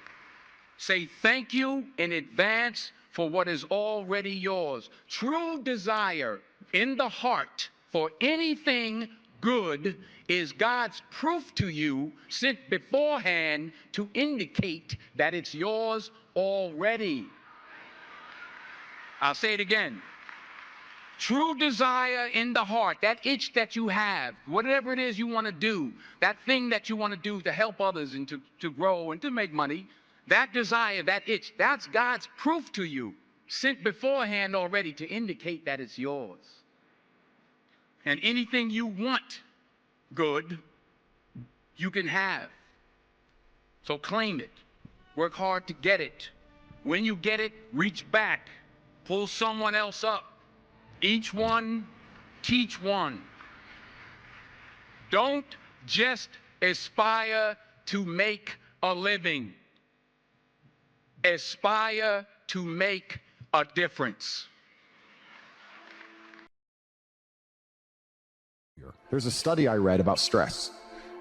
Say thank you in advance for what is already yours. True desire in the heart for anything good is God's proof to you sent beforehand to indicate that it's yours already. I'll say it again. True desire in the heart, that itch that you have, whatever it is you want to do, that thing that you want to do to help others and to grow and to make money, that desire, that itch, that's God's proof to you, sent beforehand already to indicate that it's yours. And anything you want good, you can have. So claim it. Work hard to get it. When you get it, reach back. Pull someone else up. Each one, teach one. Don't just aspire to make a living. Aspire to make a difference. There's a study I read about stress,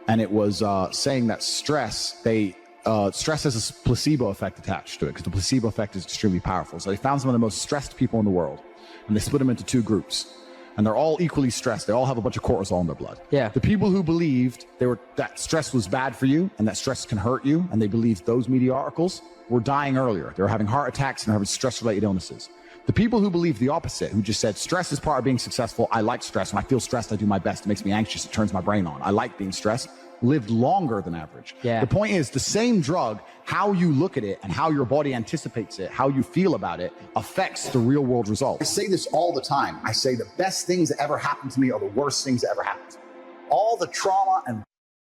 and it was saying that stress has a placebo effect attached to it, because the placebo effect is extremely powerful. So they found some of the most stressed people in the world, and they split them into two groups, and they're all equally stressed. They all have a bunch of cortisol in their blood. Yeah. The people who believed that stress was bad for you and that stress can hurt you, and they believed those media articles, were dying earlier. They were having heart attacks and having stress-related illnesses. The people who believed the opposite, who just said, stress is part of being successful, I like stress, when I feel stressed, I do my best, it makes me anxious, it turns my brain on, I like being stressed, lived longer than average. Yeah. The point is, the same drug, how you look at it and how your body anticipates it, how you feel about it, affects the real world results. I say this all the time. I say the best things that ever happened to me are the worst things that ever happened to me. All the trauma and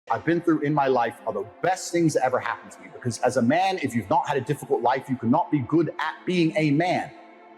I've been through in my life are the best things that ever happened to me, because as a man, if you've not had a difficult life, you cannot be good at being a man.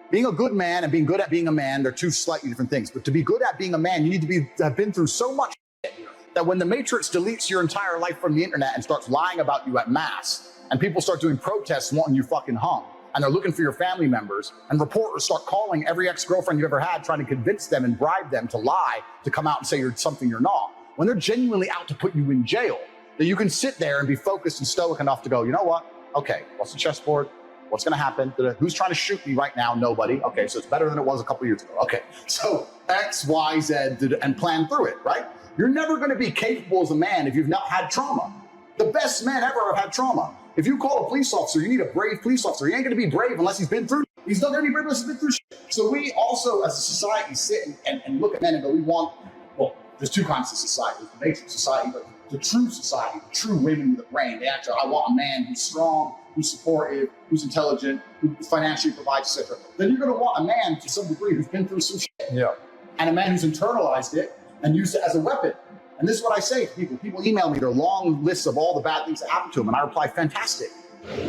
Being a good man and being good at being a man, they're two slightly different things. But to be good at being a man, you need to have been through so much shit that when the Matrix deletes your entire life from the internet and starts lying about you at mass, and people start doing protests wanting you fucking hung, and they're looking for your family members, and reporters start calling every ex-girlfriend you've ever had, trying to convince them and bribe them to lie, to come out and say you're something you're not, when they're genuinely out to put you in jail, that you can sit there and be focused and stoic enough to go, you know what? Okay, what's the chessboard? What's going to happen? Who's trying to shoot me right now? Nobody. Okay, so it's better than it was a couple years ago. Okay, so X, Y, Z, and plan through it, right? You're never going to be capable as a man if you've not had trauma. The best men ever have had trauma. If you call a police officer, you need a brave police officer. He ain't going to be brave unless he's been through. He's not going to be brave unless he's been through shit. So we also, as a society, sit and look at men and go, we want, well, there's two kinds of society. There's the Matrix society, but the true society, the true women with a brain. They actually, I want a man who's strong, who's supportive, who's intelligent, who financially provides, etc. Then you're going to want a man to some degree who's been through some shit. Yeah. And a man who's internalized it and used it as a weapon. And this is what I say to people. People email me their long lists of all the bad things that happened to them, and I reply, fantastic.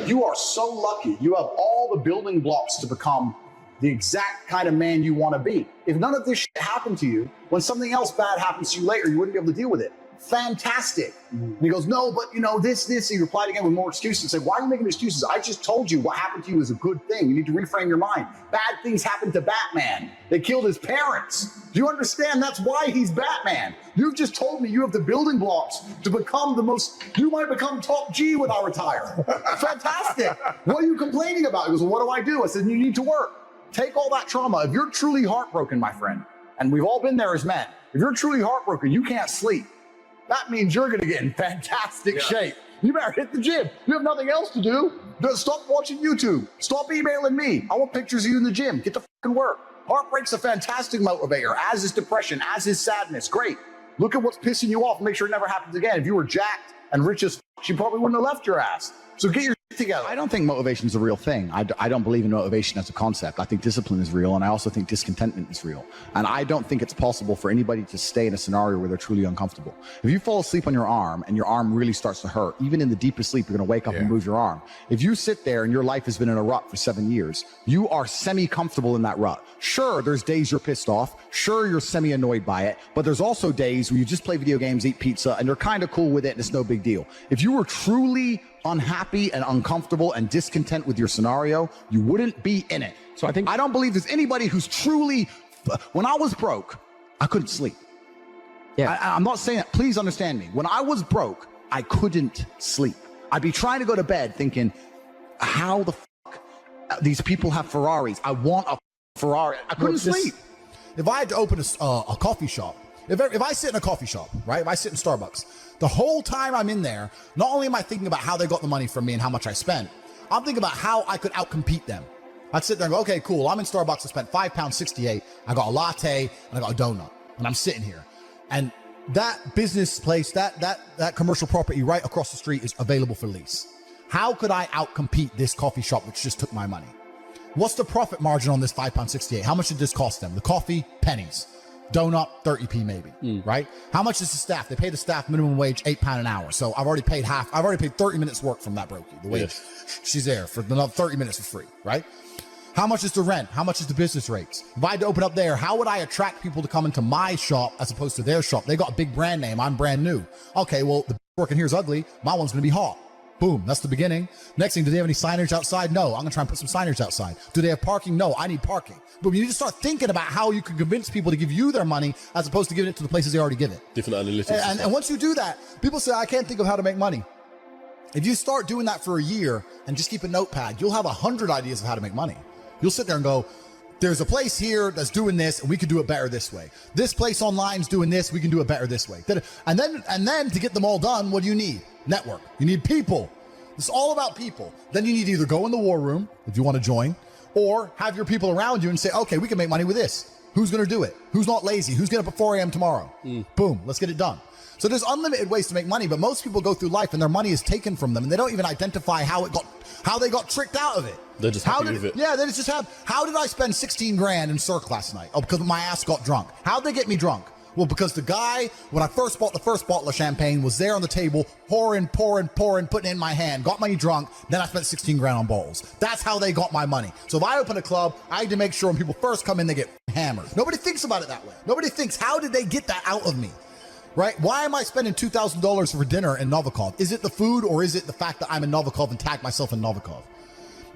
You are so lucky. You have all the building blocks to become the exact kind of man you want to be. If none of this shit happened to you, when something else bad happens to you later, you wouldn't be able to deal with it. Fantastic. And he goes, no, but you know, this. He replied again with more excuses and said, why are you making excuses? I just told you what happened to you is a good thing. You need to reframe your mind. Bad things happened to Batman. They killed his parents. Do you understand? That's why he's Batman. You've just told me you have the building blocks to become you might become top G when I retire. Fantastic. What are you complaining about? He goes, well, what do I do? I said, you need to work. Take all that trauma. If you're truly heartbroken, my friend, and we've all been there as men, if you're truly heartbroken, you can't sleep. That means you're going to get in fantastic shape. You better hit the gym. You have nothing else to do. Stop watching YouTube. Stop emailing me. I want pictures of you in the gym. Get to fucking work. Heartbreak's a fantastic motivator, as is depression, as is sadness. Great. Look at what's pissing you off and make sure it never happens again. If you were jacked and rich as fuck, she probably wouldn't have left your ass. So get your shit together. I don't think motivation is a real thing. I don't believe in motivation as a concept. I think discipline is real, and I also think discontentment is real. And I don't think it's possible for anybody to stay in a scenario where they're truly uncomfortable. If you fall asleep on your arm and your arm really starts to hurt, even in the deepest sleep, you're going to wake up and move your arm. If you sit there and your life has been in a rut for 7 years, you are semi-comfortable in that rut. Sure, there's days you're pissed off. Sure, you're semi-annoyed by it. But there's also days where you just play video games, eat pizza, and you're kind of cool with it, and it's no big deal. If you were truly unhappy and uncomfortable and discontent with your scenario, you wouldn't be in it. So I don't believe there's anybody who's truly, when I was broke, I couldn't sleep. Yeah. I'm not saying that, please understand me. When I was broke, I couldn't sleep. I'd be trying to go to bed thinking, how the fuck these people have Ferraris? I want a Ferrari. I couldn't sleep. If I had to open a coffee shop, if I sit in a coffee shop, right? If I sit in Starbucks, the whole time I'm in there, not only am I thinking about how they got the money from me and how much I spent, I'm thinking about how I could outcompete them. I'd sit there and go, okay, cool. I'm in Starbucks. I spent £5.68. I got a latte and I got a donut, and I'm sitting here. And that business place, that commercial property right across the street is available for lease. How could I outcompete this coffee shop which just took my money? What's the profit margin on this £5.68? How much did this cost them? The coffee, pennies. Donut, 30p maybe, right? How much is the staff? They pay the staff minimum wage £8 an hour. So I've already paid half. I've already paid 30 minutes work from that brokey. The wage, she's there for another 30 minutes for free, right? How much is the rent? How much is the business rates? If I had to open up there, how would I attract people to come into my shop as opposed to their shop? They got a big brand name. I'm brand new. Okay, well, the working here is ugly. My one's going to be hot. Boom, that's the beginning. Next thing, do they have any signage outside? No, I'm gonna try and put some signage outside. Do they have parking? No, I need parking. But you need to start thinking about how you can convince people to give you their money as opposed to giving it to the places they already give it. Different analytics. And once you do that, people say, I can't think of how to make money. If you start doing that for a year and just keep a notepad, you'll have 100 ideas of how to make money. You'll sit there and go, there's a place here that's doing this, and we could do it better this way. This place online is doing this, we can do it better this way. And then to get them all done, what do you need? Network. You need people. It's all about people. Then you need to either go in the war room if you want to join, or have your people around you and say, okay, we can make money with this. Who's going to do it? Who's not lazy? Who's getting up at 4 a.m. tomorrow? Boom, let's get it done. So there's unlimited ways to make money, but most people go through life and their money is taken from them, and they don't even identify how they got tricked out of it. They're just happy with it. Yeah, they just have. How did I spend 16 grand in Cirque last night? Oh, because my ass got drunk. How'd they get me drunk? Well, because the guy, when I first bought the first bottle of champagne, was there on the table, pouring, putting it in my hand, got me drunk, then I spent 16 grand on bottles. That's how they got my money. So if I open a club, I need to make sure when people first come in, they get hammered. Nobody thinks about it that way. Nobody thinks, how did they get that out of me? Right? Why am I spending $2,000 for dinner in Novikov? Is it the food, or is it the fact that I'm in Novikov and tag myself in Novikov?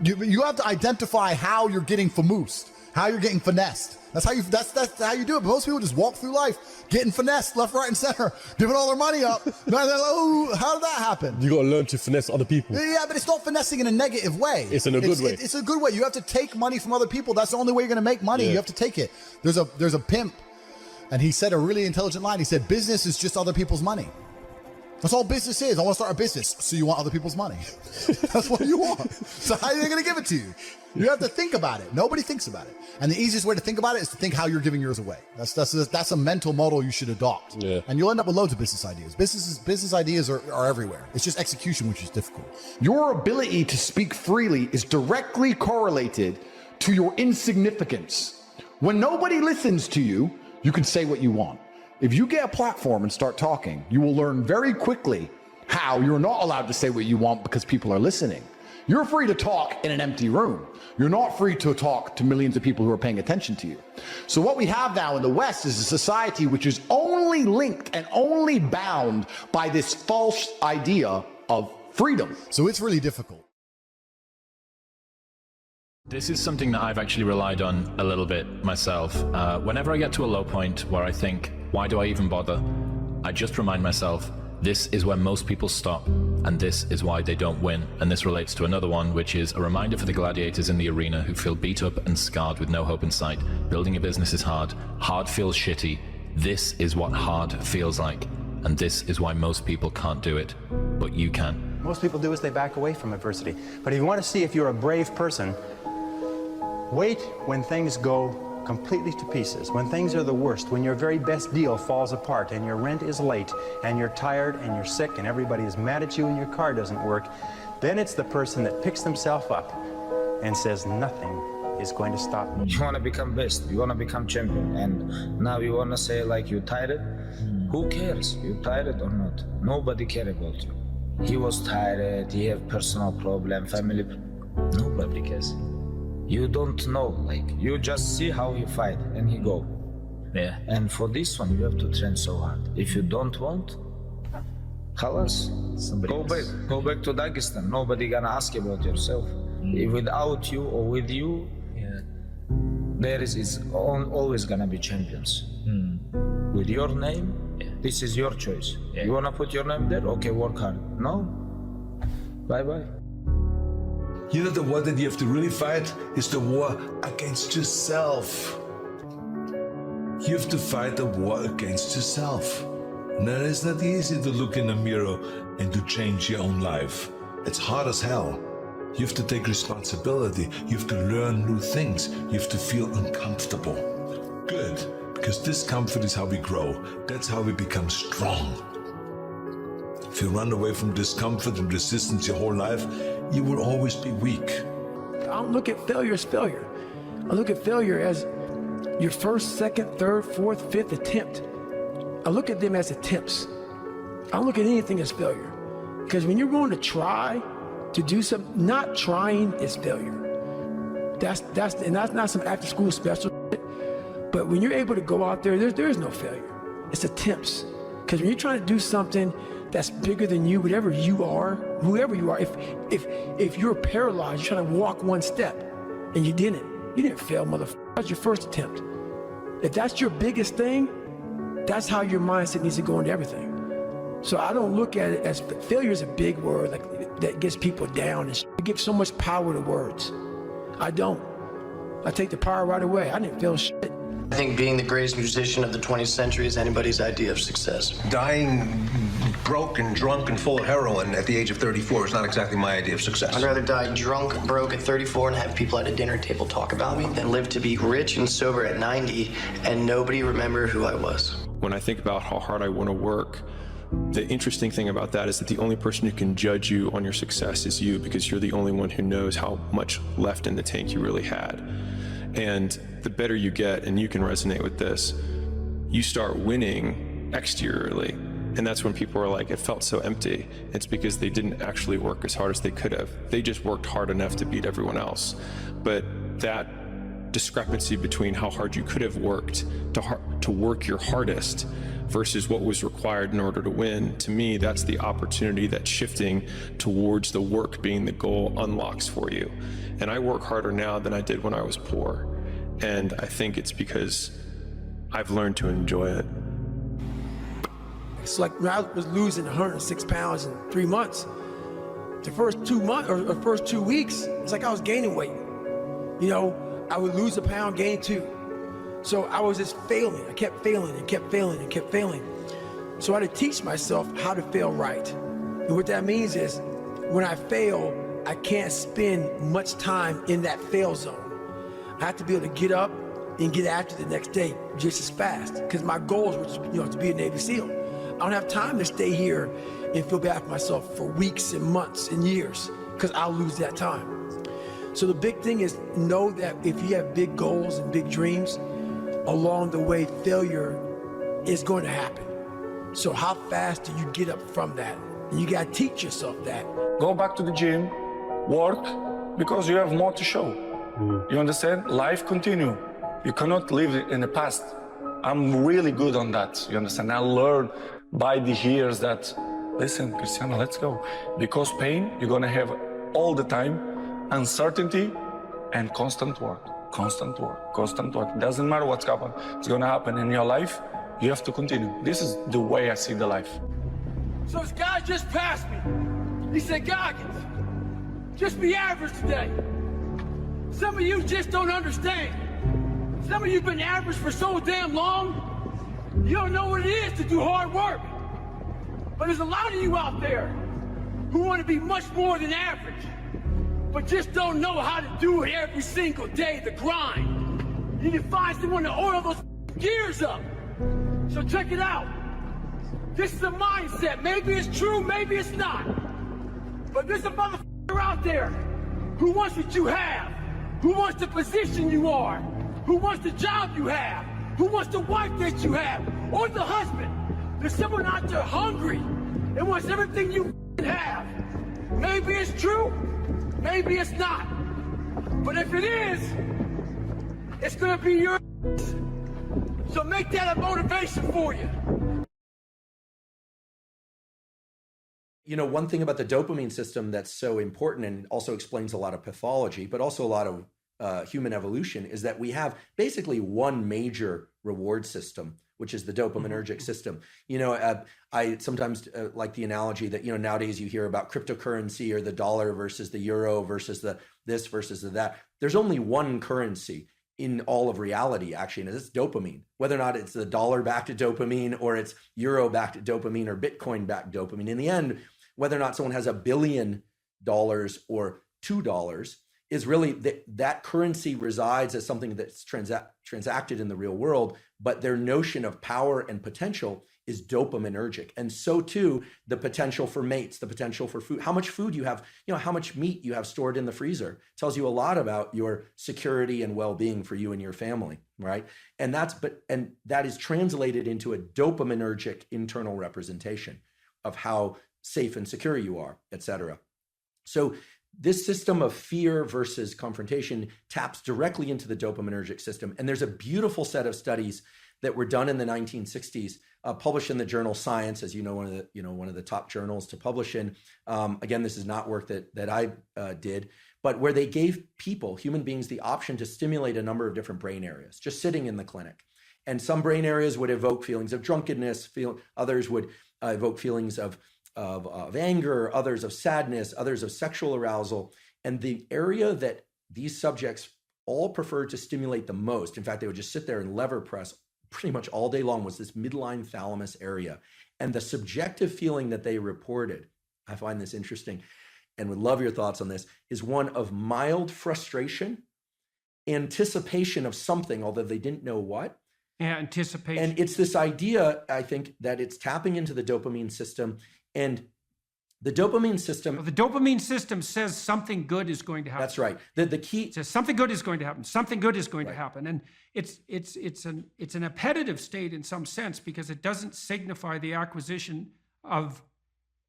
You have to identify how you're getting famoosed, how you're getting finessed. That's how you do it. But most people just walk through life getting finessed left, right, and center, giving all their money up. Oh, how did that happen? You got to learn to finesse other people. Yeah, but it's not finessing in a negative way. It's in a good way. It's a good way. You have to take money from other people. That's the only way you're going to make money. Yeah. You have to take it. There's a pimp, and he said a really intelligent line. He said, business is just other people's money. That's all business is. I want to start a business. So you want other people's money. That's what you want. So how are they going to give it to you? You have to think about it. Nobody thinks about it. And the easiest way to think about it is to think how you're giving yours away. That's a mental model you should adopt. Yeah. And you'll end up with loads of business ideas. Business ideas are everywhere. It's just execution, which is difficult. Your ability to speak freely is directly correlated to your insignificance. When nobody listens to you, you can say what you want. If you get a platform and start talking, you will learn very quickly how you're not allowed to say what you want because people are listening. You're free to talk in an empty room. You're not free to talk to millions of people who are paying attention to you. So what we have now in the West is a society which is only linked and only bound by this false idea of freedom. So it's really difficult. This is something that I've actually relied on a little bit myself. Whenever I get to a low point where I think, why do I even bother? I just remind myself, this is where most people stop, and this is why they don't win. And this relates to another one, which is a reminder for the gladiators in the arena who feel beat up and scarred with no hope in sight. Building a business is hard. Hard feels shitty. This is what hard feels like. And this is why most people can't do it, but you can. Most people do is they back away from adversity. But if you want to see if you're a brave person, wait when things go completely to pieces, when things are the worst, when your very best deal falls apart and your rent is late and you're tired and you're sick and everybody is mad at you and your car doesn't work, then it's the person that picks themselves up and says nothing is going to stop me. You want to become best, you want to become champion, and now you want to say like you tired? Who cares? You tired or not? Nobody cares about you. He was tired, he have personal problem, family. Nobody cares. You don't know, like, you just see how he fight and he go. Yeah. And for this one, you have to train so hard. If you don't want, halas, go back to Dagestan. Nobody gonna ask about yourself. Without you or with you, there is always gonna be champions. With your name, this is your choice. You wanna put your name there? Okay, work hard. No? Bye-bye. You know, the war that you have to really fight is the war against yourself. You have to fight the war against yourself. Now, it's not easy to look in the mirror and to change your own life. It's hard as hell. You have to take responsibility. You have to learn new things. You have to feel uncomfortable. Good, because discomfort is how we grow. That's how we become strong. If you run away from discomfort and resistance your whole life, you will always be weak. I don't look at failure as failure. I look at failure as your first, second, third, fourth, fifth attempt. I look at them as attempts. I don't look at anything as failure. Because when you're going to try to do something, not trying is failure. That's not some after school special shit. But when you're able to go out there, there is no failure. It's attempts. Because when you're trying to do something that's bigger than you, whatever you are, whoever you are, if you're paralyzed, you're trying to walk one step and you didn't fail, motherfucker. That's your first attempt. If that's your biggest thing, that's how your mindset needs to go into everything. So I don't look at it as failure is a big word like that gets people down and it gives so much power to words. I don't. I take the power right away. I didn't fail shit. I think being the greatest musician of the 20th century is anybody's idea of success. Dying broke and drunk and full of heroin at the age of 34 is not exactly my idea of success. I'd rather die drunk, broke at 34 and have people at a dinner table talk about me than live to be rich and sober at 90 and nobody remember who I was. When I think about how hard I want to work, the interesting thing about that is that the only person who can judge you on your success is you, because you're the only one who knows how much left in the tank you really had. And the better you get, and you can resonate with this, you start winning exteriorly. And that's when people are like, it felt so empty. It's because they didn't actually work as hard as they could have. They just worked hard enough to beat everyone else. But that discrepancy between how hard you could have worked to work your hardest versus what was required in order to win, to me, that's the opportunity that shifting towards the work being the goal unlocks for you. And I work harder now than I did when I was poor. And I think it's because I've learned to enjoy it. It's like when I was losing 106 pounds in 3 months, the first 2 months or first 2 weeks, it's like I was gaining weight. You know, I would lose a pound, gain 2. So I was just failing. I kept failing and kept failing and kept failing. So I had to teach myself how to fail right. And what that means is when I fail, I can't spend much time in that fail zone. I have to be able to get up and get after the next day just as fast, because my goals were to be a Navy SEAL. I don't have time to stay here and feel bad for myself for weeks and months and years, because I'll lose that time. So the big thing is know that if you have big goals and big dreams, along the way, failure is going to happen. So how fast do you get up from that? And you got to teach yourself that. Go back to the gym, work, because you have more to show. You understand? Life continue. You cannot live in the past. I'm really good on that. You understand? I learned by the years that, listen, Cristiano, let's go. Because pain, you're going to have all the time, uncertainty and constant work. Constant work, constant work. Doesn't matter what's happening. It's going to happen in your life. You have to continue. This is the way I see the life. So this guy just passed me. He said, Goggins, just be average today. Some of you just don't understand. Some of you have been average for so damn long, you don't know what it is to do hard work. But there's a lot of you out there who want to be much more than average, but just don't know how to do it every single day, the grind. You need to find someone to oil those gears up. So check it out. This is a mindset. Maybe it's true, maybe it's not. But there's a motherfucker out there who wants what you have, who wants the position you are, who wants the job you have, who wants the wife that you have, or the husband. There's someone out there hungry and wants everything you have. Maybe it's true, maybe it's not. But if it is, it's gonna be yours. So make that a motivation for you. You know, one thing about the dopamine system that's so important and also explains a lot of pathology, but also a lot of human evolution, is that we have basically one major reward system, which is the dopaminergic system. You know, I sometimes like the analogy that, you know, nowadays you hear about cryptocurrency or the dollar versus the euro versus the this versus the that. There's only one currency in all of reality, actually, and it's dopamine. Whether or not it's the dollar-backed dopamine or it's euro-backed dopamine or Bitcoin-backed dopamine, in the end, whether or not someone has $1 billion or $2 is really that currency resides as something that's transacted in the real world, but their notion of power and potential is dopaminergic. And so too, the potential for mates, the potential for food, how much food you have, you know, how much meat you have stored in the freezer tells you a lot about your security and well-being for you and your family, right? And that is translated into a dopaminergic internal representation of how safe and secure you are, et cetera. So this system of fear versus confrontation taps directly into the dopaminergic system. And there's a beautiful set of studies that were done in the 1960s, published in the journal Science, as you know, one of the top journals to publish in. Again, this is not work that I did, but where they gave people, human beings, the option to stimulate a number of different brain areas, just sitting in the clinic. And some brain areas would evoke feelings of drunkenness, others would evoke feelings of anger, others of sadness, others of sexual arousal. And the area that these subjects all preferred to stimulate the most, in fact, they would just sit there and lever press pretty much all day long, was this midline thalamus area. And the subjective feeling that they reported, I find this interesting and would love your thoughts on this, is one of mild frustration, anticipation of something, although they didn't know what. Yeah, anticipation. And it's this idea, I think, that it's tapping into the dopamine system. And the dopamine system... Well, the dopamine system says something good is going to happen. That's right. The key... It says something good is going to happen. Something good is going to happen. And it's an appetitive state in some sense, because it doesn't signify the acquisition of...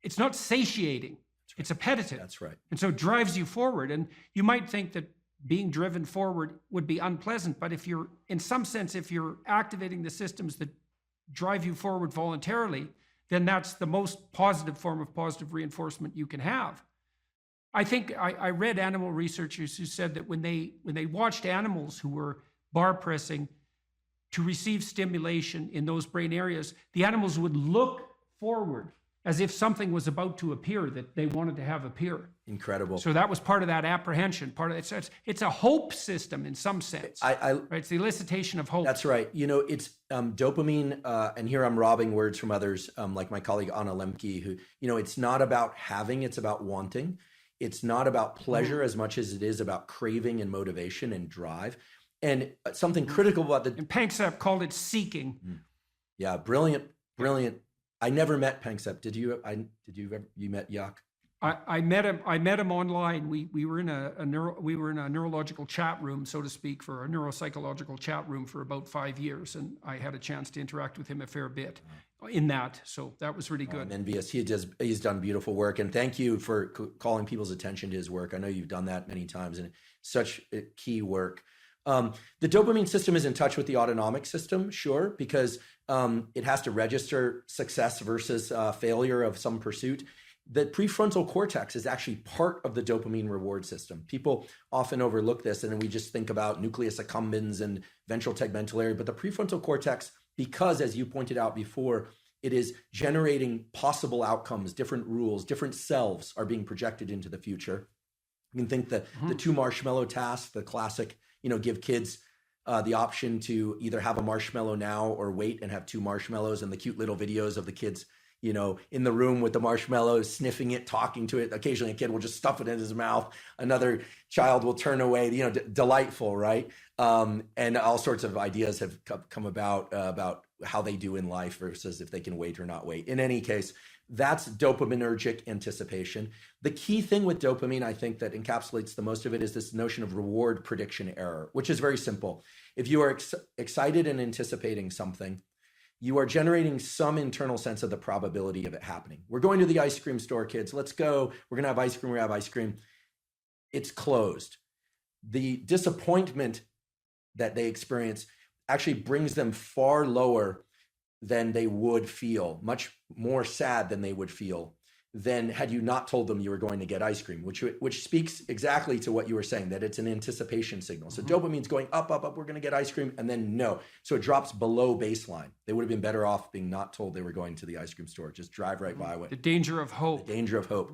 It's not satiating. Right. It's appetitive. That's right. And so it drives you forward. And you might think that being driven forward would be unpleasant, but if you're, in some sense, if you're activating the systems that drive you forward voluntarily, then that's the most positive form of positive reinforcement you can have. I think I read animal researchers who said that when they watched animals who were bar pressing to receive stimulation in those brain areas, the animals would look forward as if something was about to appear that they wanted to have appear. Incredible. So that was part of that apprehension. Part of it. It's a hope system in some sense. Right? It's the elicitation of hope. That's right. You know, it's dopamine, and here I'm robbing words from others, like my colleague Anna Lemke, who, you know, it's not about having, it's about wanting. It's not about pleasure as much as it is about craving and motivation and drive. And something critical about And Panksepp called it seeking. Yeah, brilliant. I never met Panksepp. Did you? You met Yak? I met him online. We were in a neurological chat room, so to speak, for a neuropsychological chat room for about 5 years, and I had a chance to interact with him a fair bit in that. So that was really good. I'm envious. He's done beautiful work, and thank you for calling people's attention to his work. I know you've done that many times, and such key work. The dopamine system is in touch with the autonomic system, sure, because it has to register success versus failure of some pursuit. The prefrontal cortex is actually part of the dopamine reward system. People often overlook this, and then we just think about nucleus accumbens and ventral tegmental area. But the prefrontal cortex, because as you pointed out before, it is generating possible outcomes, different rules, different selves are being projected into the future. You can think that the 2 marshmallow task, the classic, give kids the option to either have a marshmallow now or wait and have 2 marshmallows, and the cute little videos of the kids in the room with the marshmallows, sniffing it, talking to it. Occasionally a kid will just stuff it in his mouth. Another child will turn away, delightful, right? And all sorts of ideas have come about how they do in life versus if they can wait or not wait. In any case, that's dopaminergic anticipation. The key thing with dopamine, I think, that encapsulates the most of it is this notion of reward prediction error, which is very simple. If you are excited and anticipating something, you are generating some internal sense of the probability of it happening. We're going to the ice cream store, kids. Let's go. We're going to have ice cream. We have ice cream. It's closed. The disappointment that they experience actually brings them far lower than they would feel, much more sad than they would feel than had you not told them you were going to get ice cream, which speaks exactly to what you were saying, that it's an anticipation signal. So dopamine's going up, we're going to get ice cream, and then no. So it drops below baseline. They would have been better off being not told they were going to the ice cream store. Just drive right by it. The danger of hope. The danger of hope.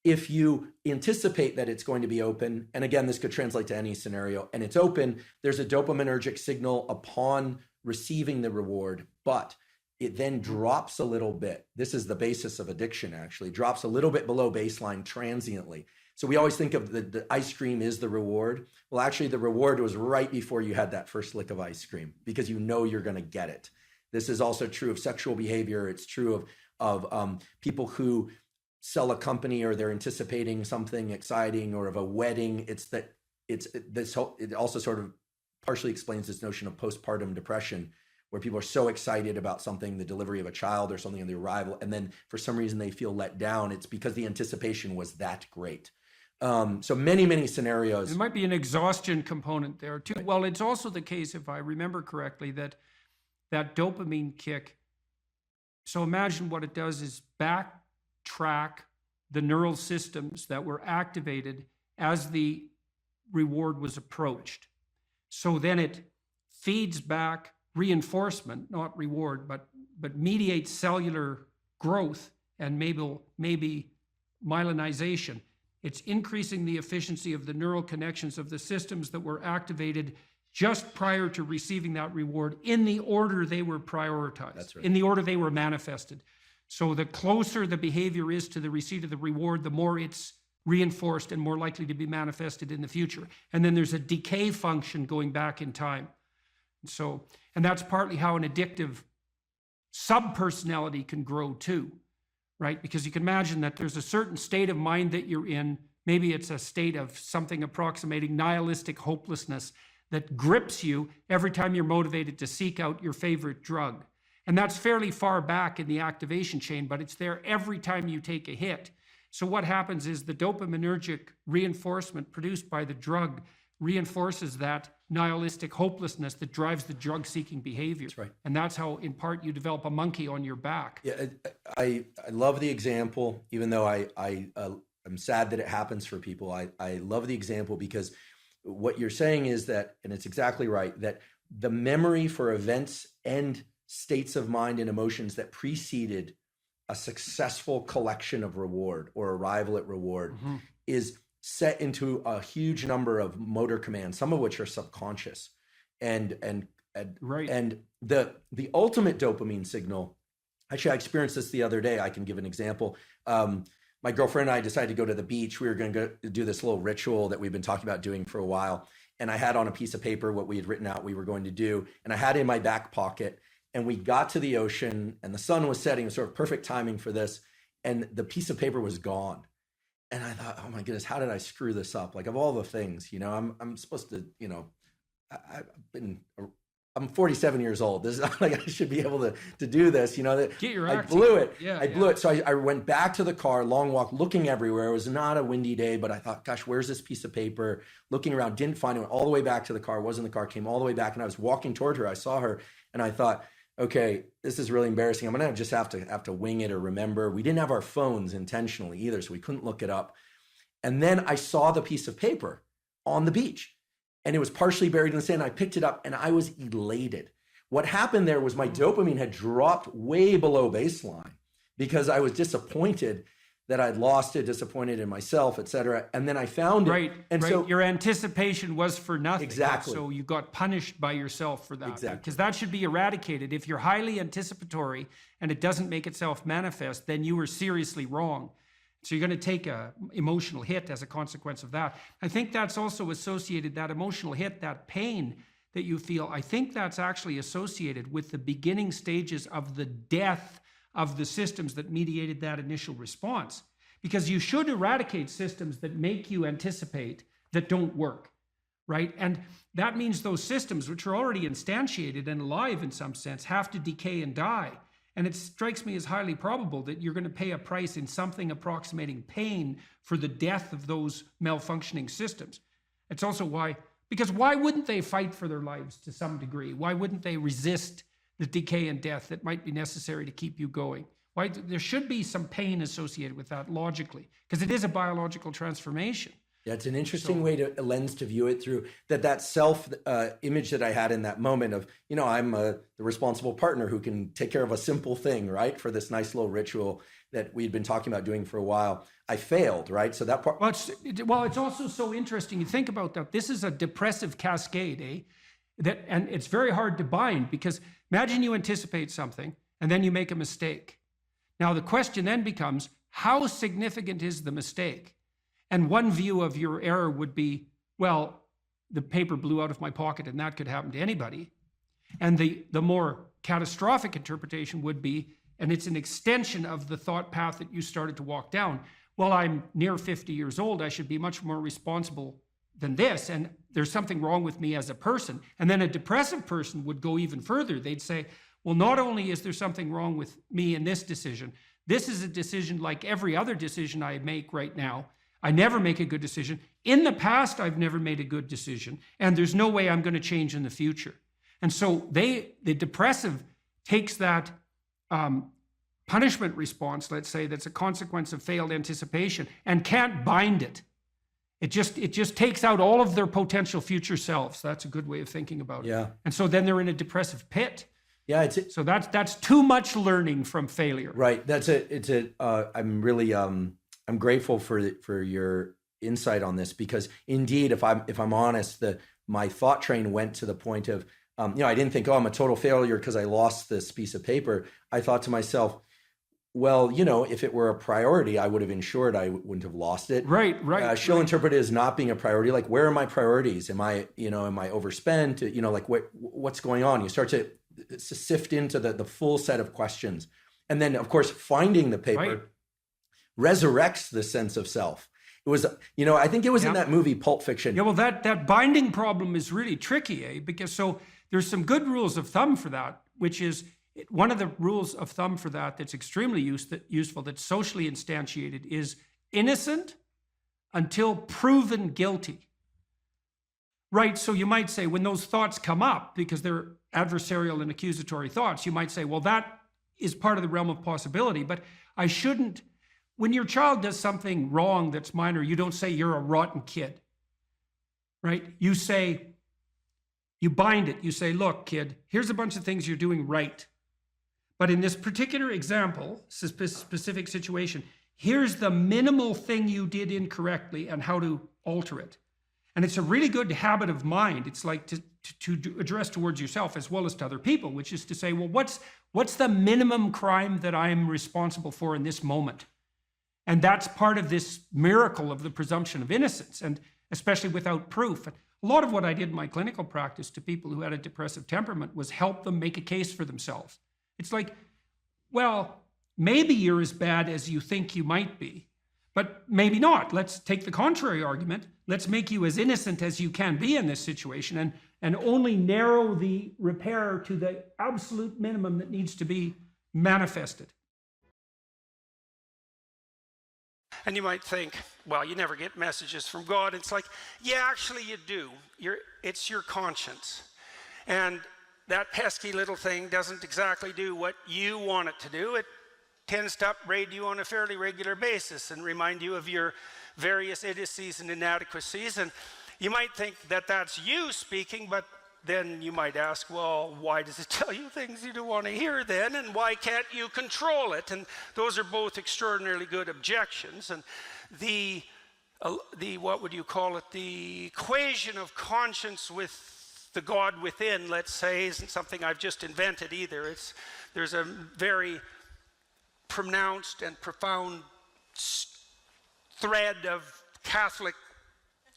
If you anticipate that it's going to be open, and again, this could translate to any scenario, and it's open, there's a dopaminergic signal upon receiving the reward, but it then drops a little bit. This is the basis of addiction, actually. Drops a little bit below baseline transiently. So we always think of the ice cream is the reward. Well, actually, the reward was right before you had that first lick of ice cream because you know you're going to get it. This is also true of sexual behavior. It's true of people who sell a company or they're anticipating something exciting, or of a wedding. It also sort of partially explains this notion of postpartum depression, where people are so excited about something, the delivery of a child or something, on the arrival, and then for some reason they feel let down. It's because the anticipation was that great. So many scenarios. There might be an exhaustion component there too. Well, it's also the case, if I remember correctly, that dopamine kick. So imagine what it does is backtrack the neural systems that were activated as the reward was approached. So then it feeds back reinforcement, not reward, but mediates cellular growth and maybe myelinization. It's increasing the efficiency of the neural connections of the systems that were activated just prior to receiving that reward in the order they were prioritized, That's right. in the order they were manifested. So the closer the behavior is to the receipt of the reward, the more it's reinforced and more likely to be manifested in the future. And then there's a decay function going back in time. And that's partly how an addictive subpersonality can grow too, right? Because you can imagine that there's a certain state of mind that you're in. Maybe it's a state of something approximating nihilistic hopelessness that grips you every time you're motivated to seek out your favorite drug. And that's fairly far back in the activation chain, but it's there every time you take a hit. So what happens is the dopaminergic reinforcement produced by the drug reinforces that nihilistic hopelessness that drives the drug-seeking behavior. That's right. And that's how, in part, you develop a monkey on your back. Yeah, I love the example, even though I'm sad that it happens for people. I love the example because what you're saying is that, and it's exactly right, that the memory for events and states of mind and emotions that preceded a successful collection of reward or arrival at reward is set into a huge number of motor commands, some of which are subconscious. And the ultimate dopamine signal, actually I experienced this the other day. I can give an example. My girlfriend and I decided to go to the beach. We were going to go do this little ritual that we've been talking about doing for a while. And I had on a piece of paper what we had written out we were going to do. And I had it in my back pocket. And we got to the ocean and the sun was setting. It was sort of perfect timing for this. And the piece of paper was gone. And I thought, oh my goodness, how did I screw this up? Like, of all the things, I'm supposed to, I'm 47 years old. This is not like I should be able to do this, Get your I act blew it. Yeah, I blew it. So I went back to the car, long walk, looking everywhere. It was not a windy day, but I thought, gosh, where's this piece of paper? Looking around, didn't find it. Went all the way back to the car. Was in the car, came all the way back, and I was walking toward her. I saw her, and I thought, okay, this is really embarrassing. I'm gonna just have to wing it or remember. We didn't have our phones intentionally either, so we couldn't look it up. And then I saw the piece of paper on the beach, and it was partially buried in the sand. I picked it up, and I was elated. What happened there was my dopamine had dropped way below baseline because I was disappointed that I'd lost it, disappointed in myself, etc. And then I found it. And so your anticipation was for nothing. Exactly. So you got punished by yourself for that. Exactly. Because that should be eradicated. If you're highly anticipatory and it doesn't make itself manifest, then you were seriously wrong. So you're going to take a emotional hit as a consequence of that. I think that's also associated, that emotional hit, that pain that you feel, I think that's actually associated with the beginning stages of the death of the systems that mediated that initial response. Because you should eradicate systems that make you anticipate that don't work, right? And that means those systems, which are already instantiated and alive in some sense, have to decay and die. And it strikes me as highly probable that you're going to pay a price in something approximating pain for the death of those malfunctioning systems. It's also why, because why wouldn't they fight for their lives to some degree? Why wouldn't they resist the decay and death that might be necessary to keep you going? Why? There should be some pain associated with that logically, because it is a biological transformation. Yeah, it's an interesting lens to view it through. That self image that I had in that moment of, I'm the responsible partner who can take care of a simple thing, right? For this nice little ritual that we'd been talking about doing for a while. I failed, right? So that part. Well, it's also so interesting. You think about that. This is a depressive cascade, and it's very hard to bind, because imagine you anticipate something and then you make a mistake. Now the question then becomes, how significant is the mistake? And one view of your error would be, well, the paper blew out of my pocket and that could happen to anybody. And the more catastrophic interpretation would be, and it's an extension of the thought path that you started to walk down, well, I'm near 50 years old, I should be much more responsible than this, and there's something wrong with me as a person. And then a depressive person would go even further. They'd say, well, not only is there something wrong with me in this decision, this is a decision like every other decision I make right now. I never make a good decision. In the past, I've never made a good decision, and there's no way I'm going to change in the future. And so the depressive takes that punishment response, let's say, that's a consequence of failed anticipation, and can't bind it. It just takes out all of their potential future selves. That's a good way of thinking about it. Yeah. And so then they're in a depressive pit. Yeah, so that's too much learning from failure. Right. I'm really I'm grateful for your insight on this, because indeed, if I'm honest, my thought train went to the point of, I didn't think, I'm a total failure because I lost this piece of paper. I thought to myself, well, if it were a priority, I would have ensured I wouldn't have lost it. Right. She'll interpret it as not being a priority. Like, where are my priorities? Am I overspent? Like what's going on? You start to sift into the full set of questions. And then, of course, finding the paper resurrects the sense of self. It was, I think it was in that movie, Pulp Fiction. Yeah, well, that binding problem is really tricky, because so there's some good rules of thumb for that, which is one of the rules of thumb for that that's extremely useful, that's socially instantiated, is innocent until proven guilty. Right, so you might say when those thoughts come up, because they're adversarial and accusatory thoughts, you might say, well, that is part of the realm of possibility, but I shouldn't. When your child does something wrong that's minor, you don't say you're a rotten kid, right? You bind it. You say, look, kid, here's a bunch of things you're doing right. But in this particular example, specific situation, here's the minimal thing you did incorrectly and how to alter it. And it's a really good habit of mind. It's like to address towards yourself as well as to other people, which is to say, well, what's the minimum crime that I'm responsible for in this moment? And that's part of this miracle of the presumption of innocence, and especially without proof. And a lot of what I did in my clinical practice to people who had a depressive temperament was help them make a case for themselves. It's like, well, maybe you're as bad as you think you might be, but maybe not. Let's take the contrary argument. Let's make you as innocent as you can be in this situation, and only narrow the repair to the absolute minimum that needs to be manifested. And you might think, well, you never get messages from God. It's like, yeah, actually you do. It's your conscience. And that pesky little thing doesn't exactly do what you want it to do. It tends to upbraid you on a fairly regular basis and remind you of your various idiocies and inadequacies. And you might think that that's you speaking, but then you might ask, well, why does it tell you things you don't want to hear then, and why can't you control it? And those are both extraordinarily good objections. And the what would you call it, the equation of conscience with the God within, let's say, isn't something I've just invented either. There's a very pronounced and profound thread of Catholic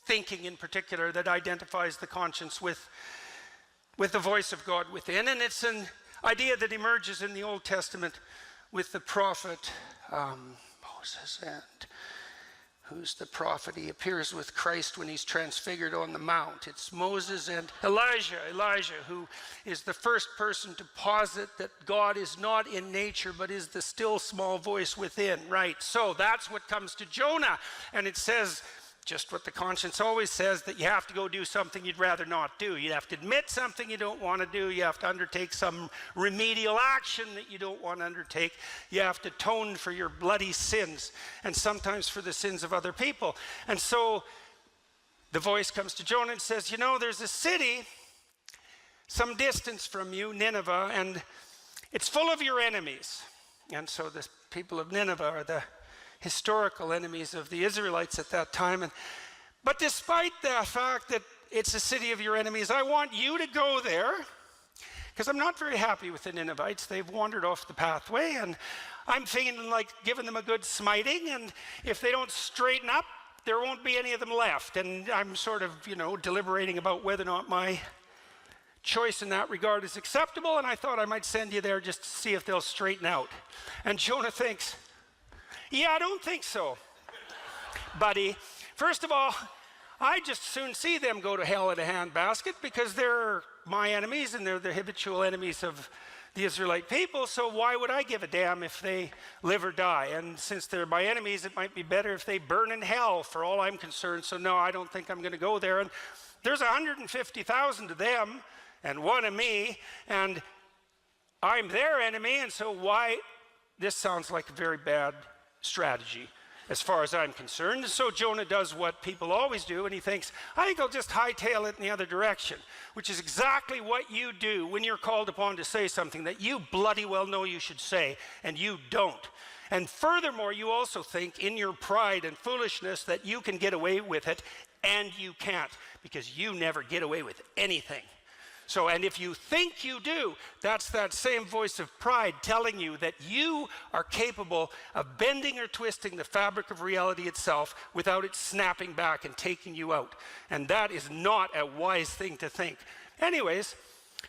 thinking in particular that identifies the conscience with the voice of God within. And it's an idea that emerges in the Old Testament with the prophet Moses. And who's the prophet? He appears with Christ when he's transfigured on the mount. It's Moses and Elijah, who is the first person to posit that God is not in nature, but is the still small voice within. Right, so that's what comes to Jonah. And it says, just what the conscience always says, that you have to go do something you'd rather not do. You have to admit something you don't want to do. You have to undertake some remedial action that you don't want to undertake. You have to atone for your bloody sins, and sometimes for the sins of other people. And so the voice comes to Jonah and says, you know, there's a city some distance from you, Nineveh, and it's full of your enemies. And so the people of Nineveh are the historical enemies of the Israelites at that time. But despite the fact that it's a city of your enemies, I want you to go there, because I'm not very happy with the Ninevites. They've wandered off the pathway, and I'm feeling like giving them a good smiting, and if they don't straighten up, there won't be any of them left. And I'm sort of, deliberating about whether or not my choice in that regard is acceptable, and I thought I might send you there just to see if they'll straighten out. And Jonah thinks, yeah, I don't think so, buddy. First of all, I just soon see them go to hell in a handbasket, because they're my enemies and they're the habitual enemies of the Israelite people, so why would I give a damn if they live or die? And since they're my enemies, it might be better if they burn in hell for all I'm concerned, so no, I don't think I'm going to go there. And there's 150,000 of them and one of me, and I'm their enemy, and so why? This sounds like a very bad strategy as far as I'm concerned. So Jonah does what people always do, and he thinks, I think I'll just hightail it in the other direction, which is exactly what you do when you're called upon to say something that you bloody well know you should say, and you don't. And furthermore, you also think in your pride and foolishness that you can get away with it, and you can't, because you never get away with anything. So, and if you think you do, that's that same voice of pride telling you that you are capable of bending or twisting the fabric of reality itself without it snapping back and taking you out. And that is not a wise thing to think. Anyways,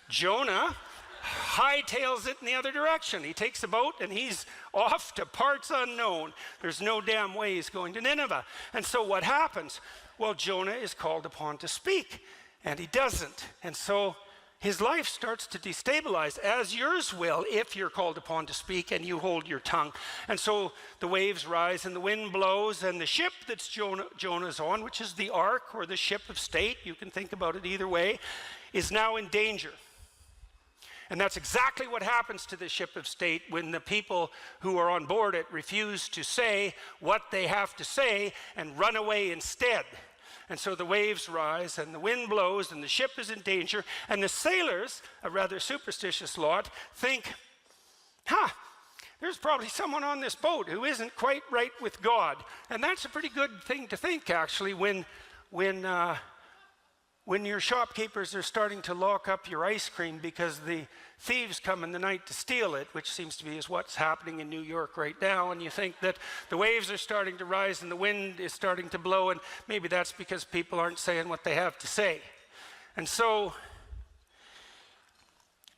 Jonah hightails it in the other direction. He takes a boat and he's off to parts unknown. There's no damn way he's going to Nineveh. And so what happens? Well, Jonah is called upon to speak, and he doesn't. And so his life starts to destabilize, as yours will if you're called upon to speak and you hold your tongue. And so the waves rise and the wind blows, and the ship that's Jonah's on, which is the ark or the ship of state, you can think about it either way, is now in danger. And that's exactly what happens to the ship of state when the people who are on board it refuse to say what they have to say and run away instead. And so the waves rise and the wind blows and the ship is in danger, and the sailors, a rather superstitious lot, think, there's probably someone on this boat who isn't quite right with God. And that's a pretty good thing to think, actually, when your shopkeepers are starting to lock up your ice cream because the thieves come in the night to steal it, which seems to be is what's happening in New York right now, and you think that the waves are starting to rise and the wind is starting to blow, and maybe that's because people aren't saying what they have to say. And so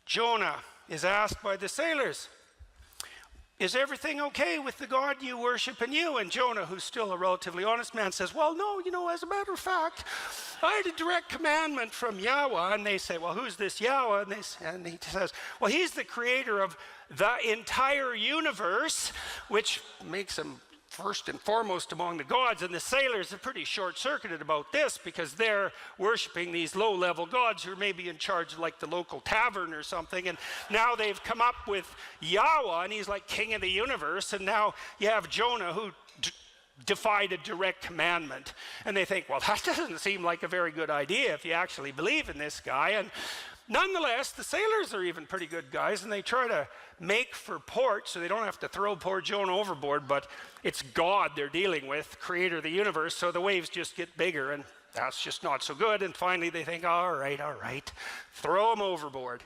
Jonah is asked by the sailors, is everything okay with the God you worship and you? And Jonah, who's still a relatively honest man, says, well, no, as a matter of fact, I had a direct commandment from Yahweh. And they say, well, who's this Yahweh? And he says, well, he's the creator of the entire universe, which makes him first and foremost among the gods. And the sailors are pretty short-circuited about this, because they're worshiping these low-level gods who are maybe in charge of like the local tavern or something, and now they've come up with Yahweh, and he's like king of the universe. And now you have Jonah, who defied a direct commandment. And they think, well, that doesn't seem like a very good idea if you actually believe in this guy. And nonetheless, the sailors are even pretty good guys, and they try to make for port so they don't have to throw poor Jonah overboard, but it's God they're dealing with, creator of the universe, so the waves just get bigger, and that's just not so good. And finally they think, all right, throw him overboard.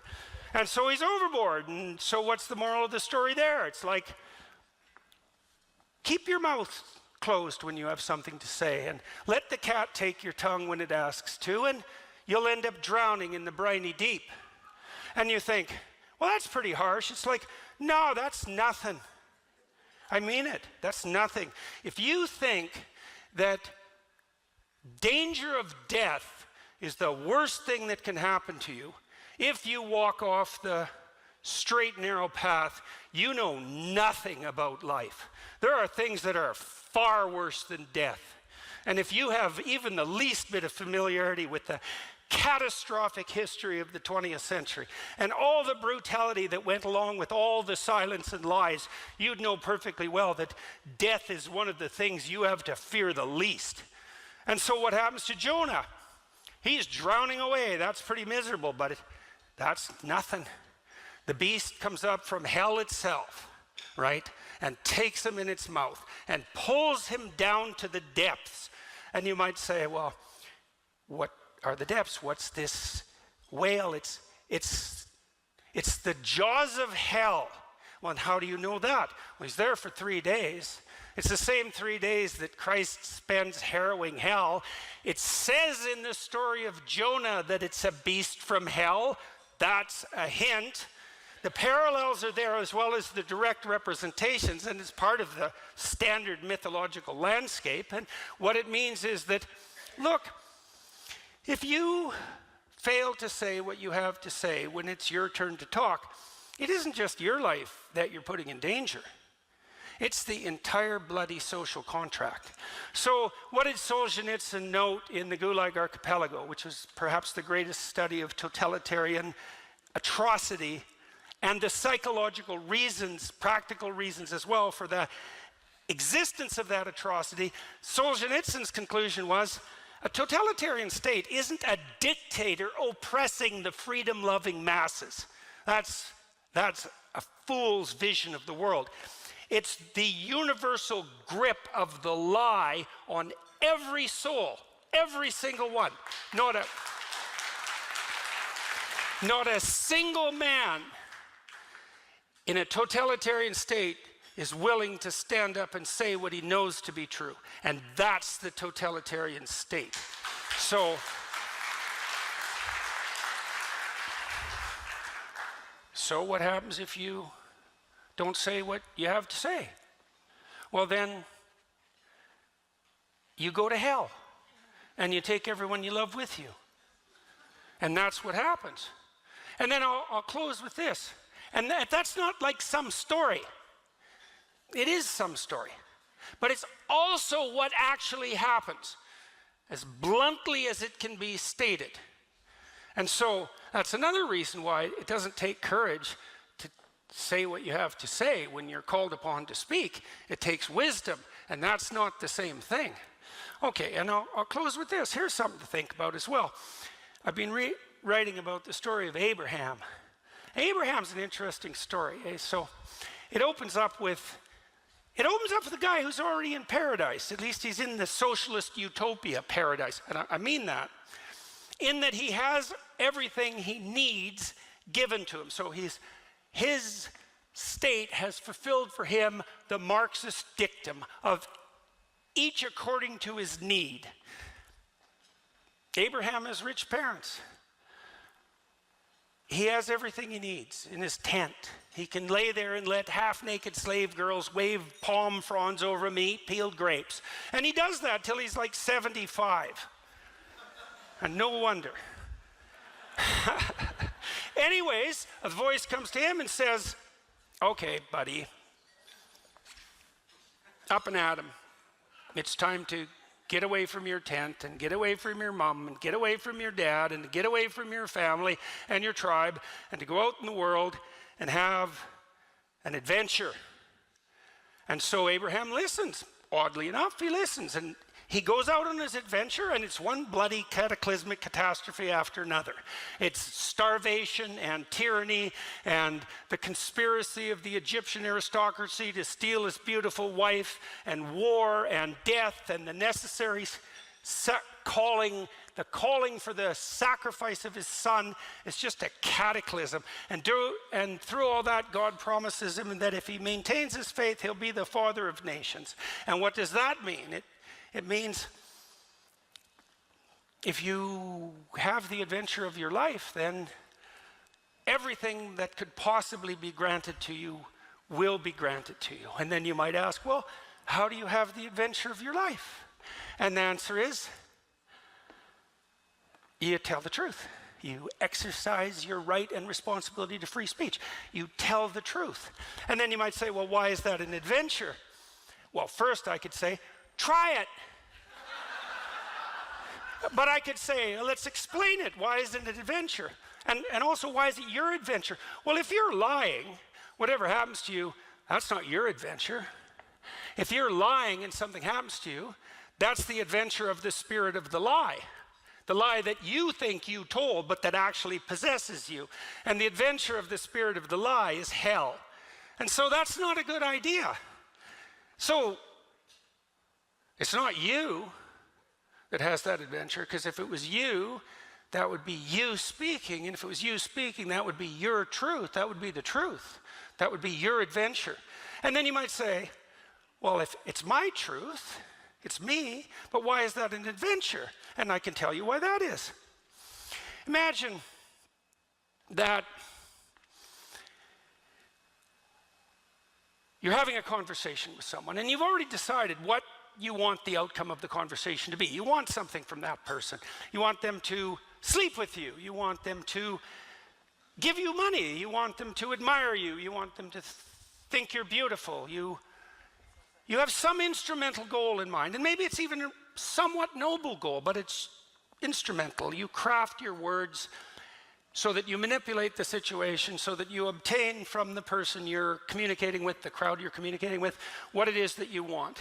And so he's overboard. And so what's the moral of the story there? It's like, keep your mouth closed when you have something to say, and let the cat take your tongue when it asks to, and you'll end up drowning in the briny deep. And you think, well, that's pretty harsh. It's like, no, that's nothing. I mean it. That's nothing. If you think that danger of death is the worst thing that can happen to you, if you walk off the straight, narrow path, you know nothing about life. There are things that are far worse than death. And if you have even the least bit of familiarity with the catastrophic history of the 20th century and all the brutality that went along with all the silence and lies, you'd know perfectly well that death is one of the things you have to fear the least. And so what happens to Jonah? He's drowning away. That's pretty miserable, but that's nothing. The beast comes up from hell itself, right, and takes him in its mouth and pulls him down to the depths. And you might say, well, what are the depths? What's this whale? It's the jaws of hell. Well, and how do you know that? Well, he's there for 3 days. It's the same 3 days that Christ spends harrowing hell. It says in the story of Jonah that it's a beast from hell. That's a hint. The parallels are there as well as the direct representations, and it's part of the standard mythological landscape. And what it means is that, look, if you fail to say what you have to say when it's your turn to talk, it isn't just your life that you're putting in danger. It's the entire bloody social contract. So what did Solzhenitsyn note in the Gulag Archipelago, which was perhaps the greatest study of totalitarian atrocity and the psychological reasons, practical reasons as well, for the existence of that atrocity? Solzhenitsyn's conclusion was, a totalitarian state isn't a dictator oppressing the freedom-loving masses. That's a fool's vision of the world. It's the universal grip of the lie on every soul, every single one. Not a single man in a totalitarian state is willing to stand up and say what he knows to be true. And that's the totalitarian state. So what happens if you don't say what you have to say? Well, then you go to hell and you take everyone you love with you. And that's what happens. And then I'll close with this. And that's not like some story. It is some story. But it's also what actually happens, as bluntly as it can be stated. And so that's another reason why it doesn't take courage to say what you have to say when you're called upon to speak. It takes wisdom, and that's not the same thing. Okay, and I'll close with this. Here's something to think about as well. I've been writing about the story of Abraham. Abraham's an interesting story. So it opens up with a guy who's already in paradise. At least he's in the socialist utopia paradise. And I mean that. In that he has everything he needs given to him. So his state has fulfilled for him the Marxist dictum of each according to his need. Abraham has rich parents. He has everything he needs in his tent. He can lay there and let half-naked slave girls wave palm fronds over him, eat peeled grapes. And he does that till he's like 75. And no wonder. Anyways, a voice comes to him and says, okay, buddy, up and at him. It's time to get away from your tent and get away from your mom and get away from your dad and get away from your family and your tribe and to go out in the world and have an adventure. And so Abraham listens. oddly enough, he listens, and he goes out on his adventure, and it's one bloody cataclysmic catastrophe after another. It's starvation and tyranny and the conspiracy of the Egyptian aristocracy to steal his beautiful wife, and war and death and the necessary calling for the sacrifice of his son. Is just a cataclysm. And through all that, God promises him that if he maintains his faith, he'll be the father of nations. And what does that mean? It means if you have the adventure of your life, then everything that could possibly be granted to you will be granted to you. And then you might ask, well, how do you have the adventure of your life? And the answer is, you tell the truth. You exercise your right and responsibility to free speech. You tell the truth. And then you might say, well, why is that an adventure? Well, first I could say, try it. But I could say, let's explain it. Why is it an adventure? And also, why is it your adventure? Well, if you're lying, whatever happens to you, that's not your adventure. If you're lying and something happens to you, that's the adventure of the spirit of the lie. The lie that you think you told, but that actually possesses you. And the adventure of the spirit of the lie is hell. And so that's not a good idea. So it's not you that has that adventure, because if it was you, that would be you speaking. And if it was you speaking, that would be your truth. That would be the truth. That would be your adventure. And then you might say, well, if it's my truth, it's me, but why is that an adventure? And I can tell you why that is. Imagine that you're having a conversation with someone, and you've already decided what you want the outcome of the conversation to be. You want something from that person. You want them to sleep with you. You want them to give you money. You want them to admire you. You want them to think you're beautiful. You have some instrumental goal in mind, and maybe it's even a somewhat noble goal, but it's instrumental. You craft your words so that you manipulate the situation, so that you obtain from the person you're communicating with, the crowd you're communicating with, what it is that you want.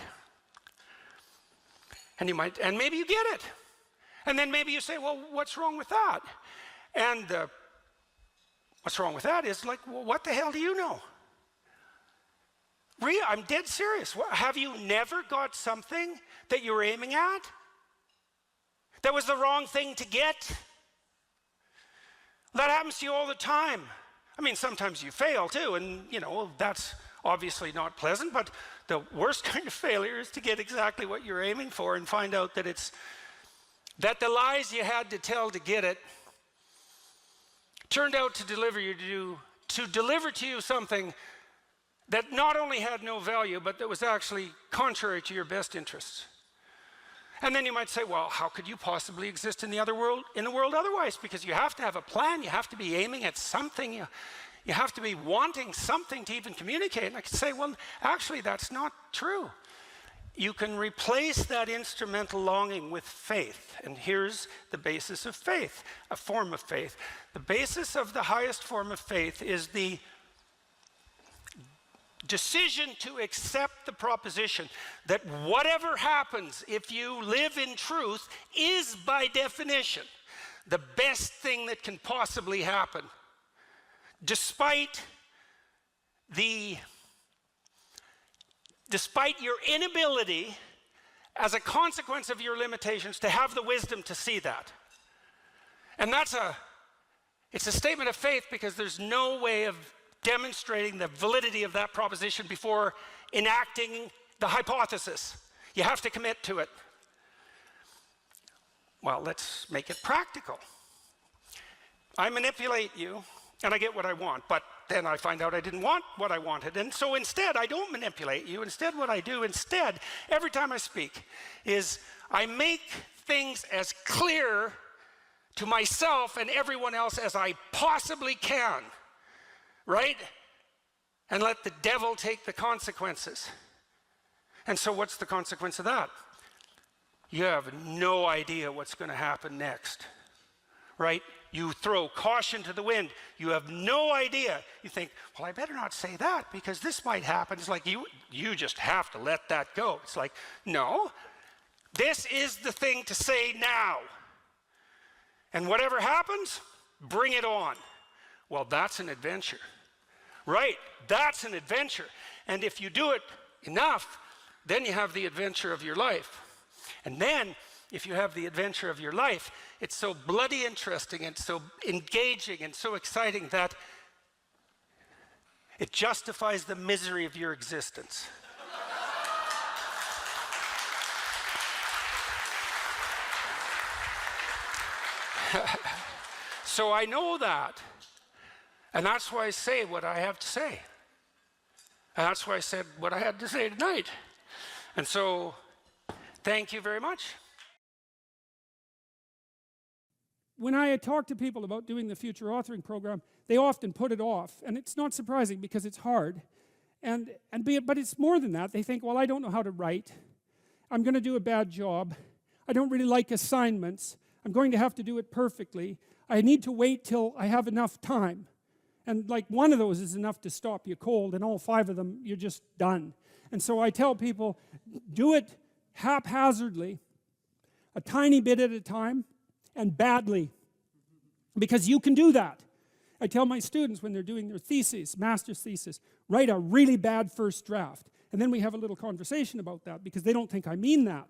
And maybe you get it. And then maybe you say, well, what's wrong with that? And what's wrong with that is like, well, what the hell do you know? I'm dead serious. Have you never got something that you were aiming at that was the wrong thing to get? That happens to you all the time. I mean, sometimes you fail too, and that's obviously not pleasant, but the worst kind of failure is to get exactly what you're aiming for and find out that the lies you had to tell to get it turned out to deliver to you something that not only had no value, but that was actually contrary to your best interests. And then you might say, well, how could you possibly exist in the world otherwise? Because you have to have a plan. You have to be aiming at something. You have to be wanting something to even communicate. And I could say, well, actually, that's not true. You can replace that instrumental longing with faith. And here's the basis of faith, a form of faith. The basis of the highest form of faith is the decision to accept the proposition that whatever happens if you live in truth is by definition the best thing that can possibly happen, despite your inability as a consequence of your limitations to have the wisdom to see that. And it's a statement of faith, because there's no way of demonstrating the validity of that proposition before enacting the hypothesis. You have to commit to it. Well, let's make it practical. I manipulate you and I get what I want, but then I find out I didn't want what I wanted. And so instead, I don't manipulate you. Instead, what I do every time I speak, is I make things as clear to myself and everyone else as I possibly can. Right? And let the devil take the consequences. And so what's the consequence of that? You have no idea what's going to happen next. right? You throw caution to the wind. You have no idea. You think, well, I better not say that because this might happen. It's like you just have to let that go. It's like, no, this is the thing to say now. And whatever happens, bring it on. Well, that's an adventure, right? That's an adventure. And if you do it enough, then you have the adventure of your life. And then, if you have the adventure of your life, it's so bloody interesting and so engaging and so exciting that it justifies the misery of your existence. So I know that. And that's why I say what I have to say. And that's why I said what I had to say tonight. And so, thank you very much. When I talk to people about doing the future authoring program, they often put it off. And it's not surprising because it's hard. But it's more than that. They think, well, I don't know how to write. I'm going to do a bad job. I don't really like assignments. I'm going to have to do it perfectly. I need to wait till I have enough time. And like one of those is enough to stop you cold, and all 5 of them, you're just done. And so I tell people, do it haphazardly, a tiny bit at a time, and badly. Because you can do that. I tell my students when they're doing their thesis, master's thesis, write a really bad first draft. And then we have a little conversation about that, because they don't think I mean that.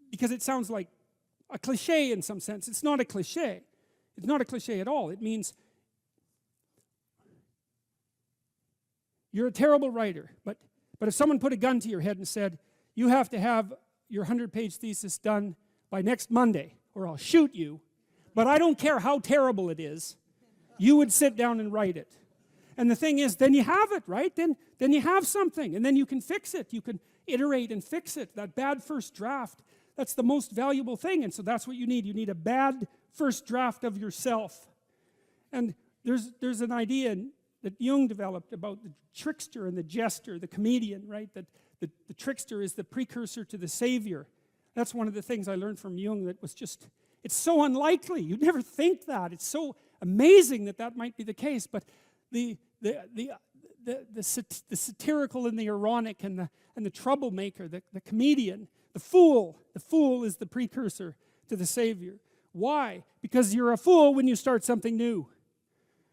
Because it sounds like a cliche in some sense. It's not a cliche. It's not a cliche at all. It means you're a terrible writer, but if someone put a gun to your head and said, you have to have your 100-page thesis done by next Monday, or I'll shoot you, but I don't care how terrible it is, you would sit down and write it. And the thing is, then you have it, right? Then you have something, and then you can fix it. You can iterate and fix it. That bad first draft, that's the most valuable thing, and so that's what you need. You need a bad first draft of yourself. And there's an idea that Jung developed about the trickster and the jester, the comedian, right? That the trickster is the precursor to the savior. That's one of the things I learned from Jung that was just, it's so unlikely. You'd never think that. It's so amazing that that might be the case. But the satirical and the ironic and the troublemaker, the comedian, the fool is the precursor to the savior. Why? Because you're a fool when you start something new.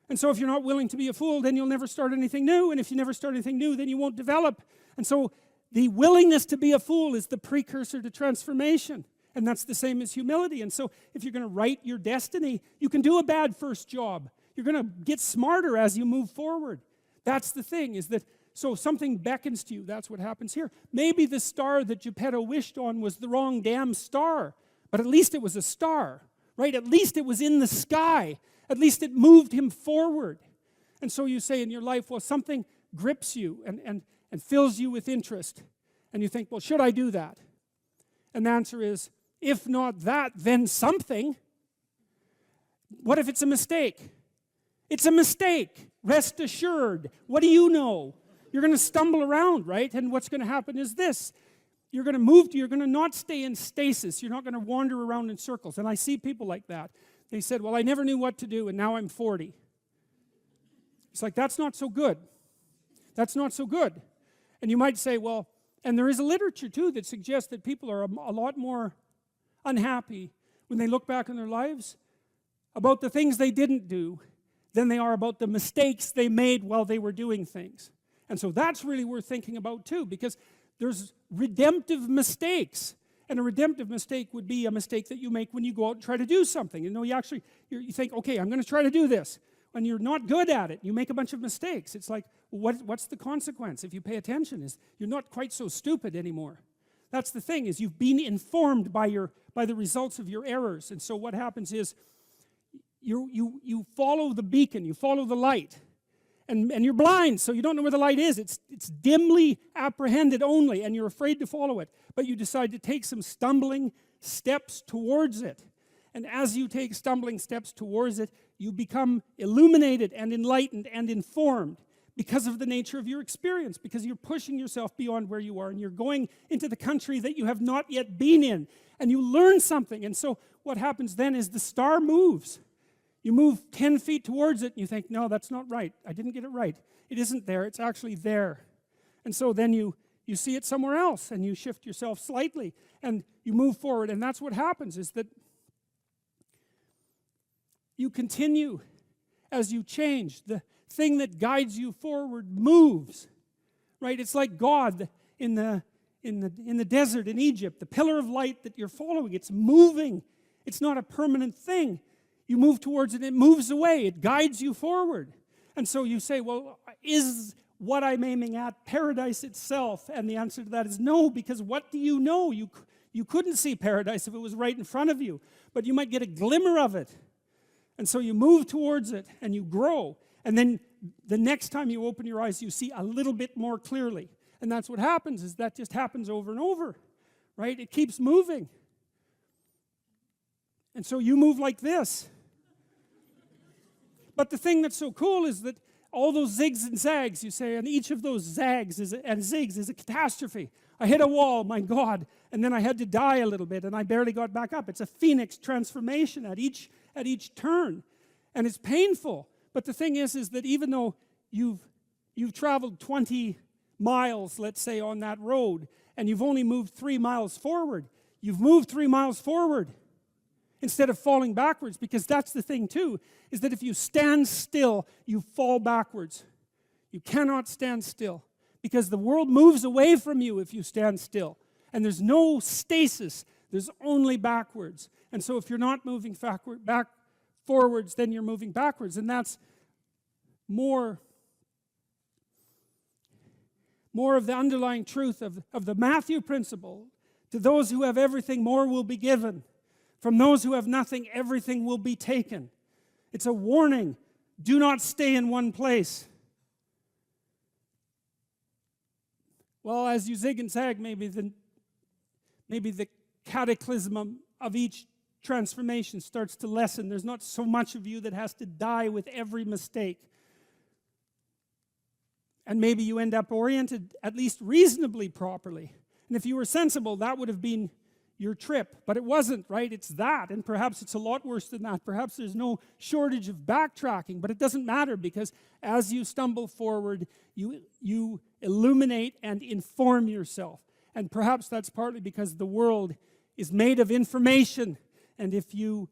And so if you're not willing to be a fool, then you'll never start anything new. And if you never start anything new, then you won't develop. And so the willingness to be a fool is the precursor to transformation. And that's the same as humility. And so if you're going to write your destiny, you can do a bad first job. You're going to get smarter as you move forward. That's the thing, is that, so something beckons to you. That's what happens here. Maybe the star that Geppetto wished on was the wrong damn star. But at least it was a star, right? At least it was in the sky. At least it moved him forward. And so you say in your life, well, something grips you and fills you with interest. And you think, well, should I do that? And the answer is, if not that, then something. What if it's a mistake? It's a mistake. Rest assured. What do you know? You're going to stumble around, right? And what's going to happen is this. You're going to not stay in stasis. You're not going to wander around in circles. And I see people like that. They said, well, I never knew what to do, and now I'm 40. It's like, that's not so good. That's not so good. And you might say, well, and there is a literature, too, that suggests that people are a lot more unhappy when they look back on their lives about the things they didn't do than they are about the mistakes they made while they were doing things. And so that's really worth thinking about, too, because there's redemptive mistakes. And a redemptive mistake would be a mistake that you make when you go out and try to do something. You know, you think, okay, I'm going to try to do this. When you're not good at it, you make a bunch of mistakes. It's like, what's the consequence? If you pay attention, is you're not quite so stupid anymore. That's the thing, is you've been informed by the results of your errors. And so what happens is you follow the beacon, you follow the light. And you're blind, so you don't know where the light is. It's dimly apprehended only, and you're afraid to follow it. But you decide to take some stumbling steps towards it. And as you take stumbling steps towards it, you become illuminated and enlightened and informed because of the nature of your experience, because you're pushing yourself beyond where you are, and you're going into the country that you have not yet been in. and you learn something. And so what happens then is the star moves. You move 10 feet towards it and you think, no, that's not right. I didn't get it right. It isn't there, it's actually there. And so then you see it somewhere else and you shift yourself slightly and you move forward. And that's what happens, is that you continue as you change. The thing that guides you forward moves, right? It's like God in the desert in Egypt, the pillar of light that you're following. It's moving. It's not a permanent thing. You move towards it, it moves away. It guides you forward. And so you say, well, is what I'm aiming at paradise itself? And the answer to that is no, because what do you know? You couldn't see paradise if it was right in front of you, but you might get a glimmer of it. And so you move towards it and you grow. And then the next time you open your eyes, you see a little bit more clearly. And that's what happens, is that just happens over and over, right? It keeps moving. And so you move like this. But the thing that's so cool is that all those zigs and zags, you say, and each of those zags and zigs is a catastrophe. I hit a wall, my God, and then I had to die a little bit, and I barely got back up. It's a phoenix transformation at each turn, and it's painful. But the thing is that even though you've traveled 20 miles, let's say, on that road, and you've only moved 3 miles forward, you've moved 3 miles forward instead of falling backwards, because that's the thing too, is that if you stand still, you fall backwards. You cannot stand still, because the world moves away from you if you stand still. And there's no stasis, there's only backwards. And so if you're not moving forwards, then you're moving backwards. And that's more of the underlying truth of the Matthew principle. To those who have everything, more will be given. From those who have nothing, everything will be taken. It's a warning. Do not stay in one place. Well, as you zig and zag, maybe the cataclysm of each transformation starts to lessen. There's not so much of you that has to die with every mistake. And maybe you end up oriented at least reasonably properly. And if you were sensible, that would have been your trip. But it wasn't, right? It's that. And perhaps it's a lot worse than that. Perhaps there's no shortage of backtracking. But it doesn't matter, because as you stumble forward, you illuminate and inform yourself. And perhaps that's partly because the world is made of information. And if you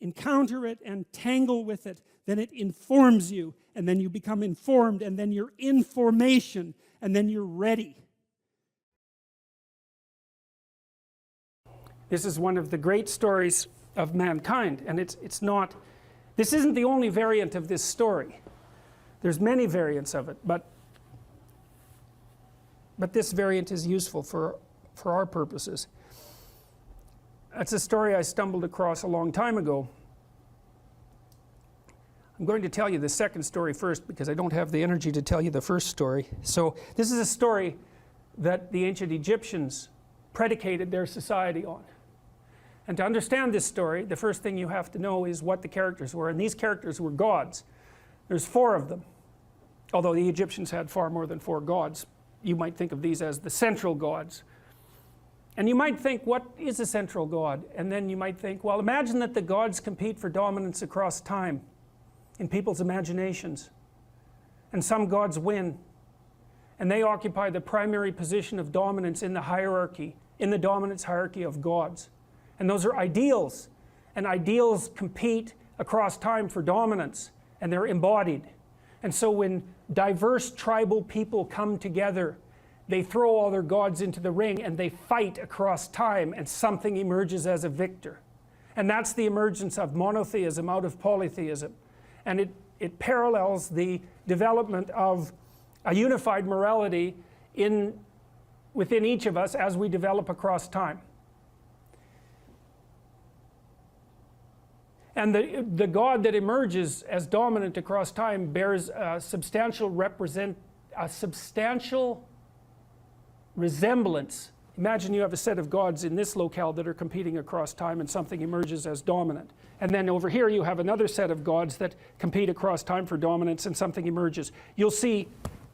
encounter it and tangle with it, then it informs you. And then you become informed. And then you're information. And then you're ready. This is one of the great stories of mankind. And this isn't the only variant of this story. There's many variants of it. But this variant is useful for our purposes. That's a story I stumbled across a long time ago. I'm going to tell you the second story first, because I don't have the energy to tell you the first story. So this is a story that the ancient Egyptians predicated their society on. And to understand this story, the first thing you have to know is what the characters were. And these characters were gods. There's 4 of them. Although the Egyptians had far more than 4 gods. You might think of these as the central gods. And you might think, what is a central god? And then you might think, well, imagine that the gods compete for dominance across time in people's imaginations. And some gods win. And they occupy the primary position of dominance in the hierarchy, in the dominance hierarchy of gods. And those are ideals. And ideals compete across time for dominance. And they're embodied. And so when diverse tribal people come together, they throw all their gods into the ring and they fight across time, and something emerges as a victor. And that's the emergence of monotheism out of polytheism. And it parallels the development of a unified morality within each of us as we develop across time. And the God that emerges as dominant across time bears a substantial resemblance. Imagine you have a set of gods in this locale that are competing across time, and something emerges as dominant. And then over here you have another set of gods that compete across time for dominance, and something emerges. You'll see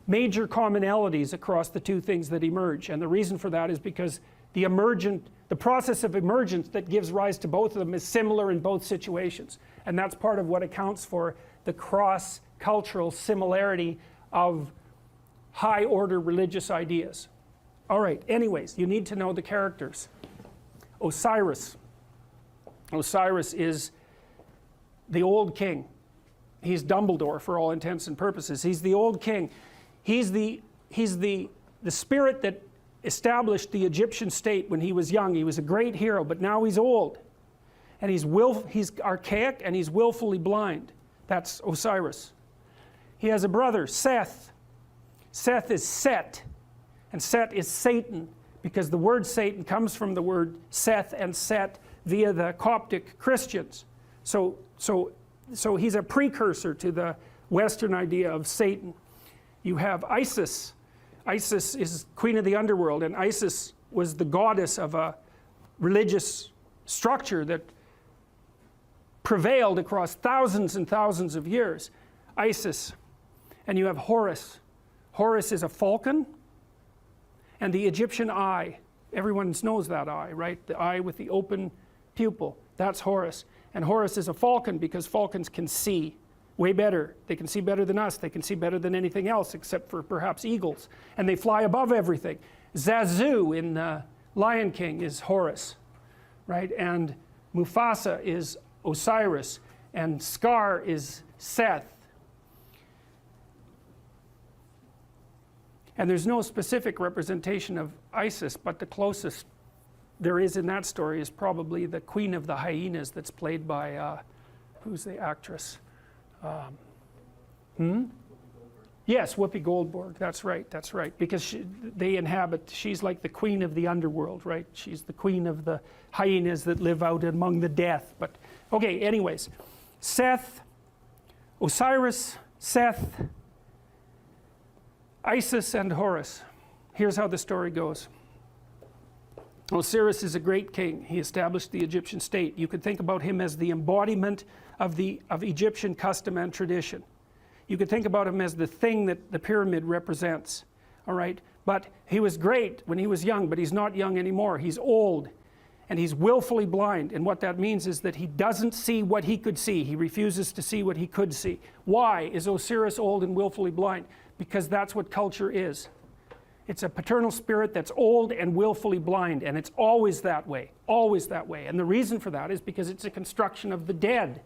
major commonalities across the 2 things that emerge. And the reason for that is because the emergent the process of emergence that gives rise to both of them is similar in both situations. And that's part of what accounts for the cross-cultural similarity of high-order religious ideas. All right, anyways, you need to know the characters. Osiris. Osiris is the old king. He's Dumbledore for all intents and purposes. He's the old king. He's the spirit that established the Egyptian state when he was young. He was a great hero, but now he's old. And he's archaic and he's willfully blind. That's Osiris. He has a brother, Seth. Seth is Set, and Set is Satan, because the word Satan comes from the word Seth and Set via the Coptic Christians. So he's a precursor to the Western idea of Satan. You have Isis. Isis is queen of the underworld, and Isis was the goddess of a religious structure that prevailed across thousands and thousands of years. Isis. And you have Horus. Horus is a falcon, and the Egyptian eye. Everyone knows that eye, right? The eye with the open pupil. That's Horus. And Horus is a falcon because falcons can see way better. They can see better than us. They can see better than anything else except for perhaps eagles. And they fly above everything. Zazu in Lion King is Horus, right? And Mufasa is Osiris. And Scar is Seth. And there's no specific representation of Isis, but the closest there is in that story is probably the Queen of the Hyenas that's played by, who's the actress? Yes, Whoopi Goldberg, that's right, because she's like the queen of the underworld, right? She's the queen of the hyenas that live out among the death. But, okay, anyways, Seth, Osiris, Seth, Isis, and Horus. Here's how the story goes. Osiris is a great king. He established the Egyptian state. You could think about him as the embodiment of Egyptian custom and tradition. You could think about him as the thing that the pyramid represents, all right? But he was great when he was young, but he's not young anymore. He's old, and he's willfully blind. And what that means is that he doesn't see what he could see. He refuses to see what he could see. Why is Osiris old and willfully blind? Because that's what culture is. It's a paternal spirit that's old and willfully blind, and it's always that way, always that way. And the reason for that is because it's a construction of the dead.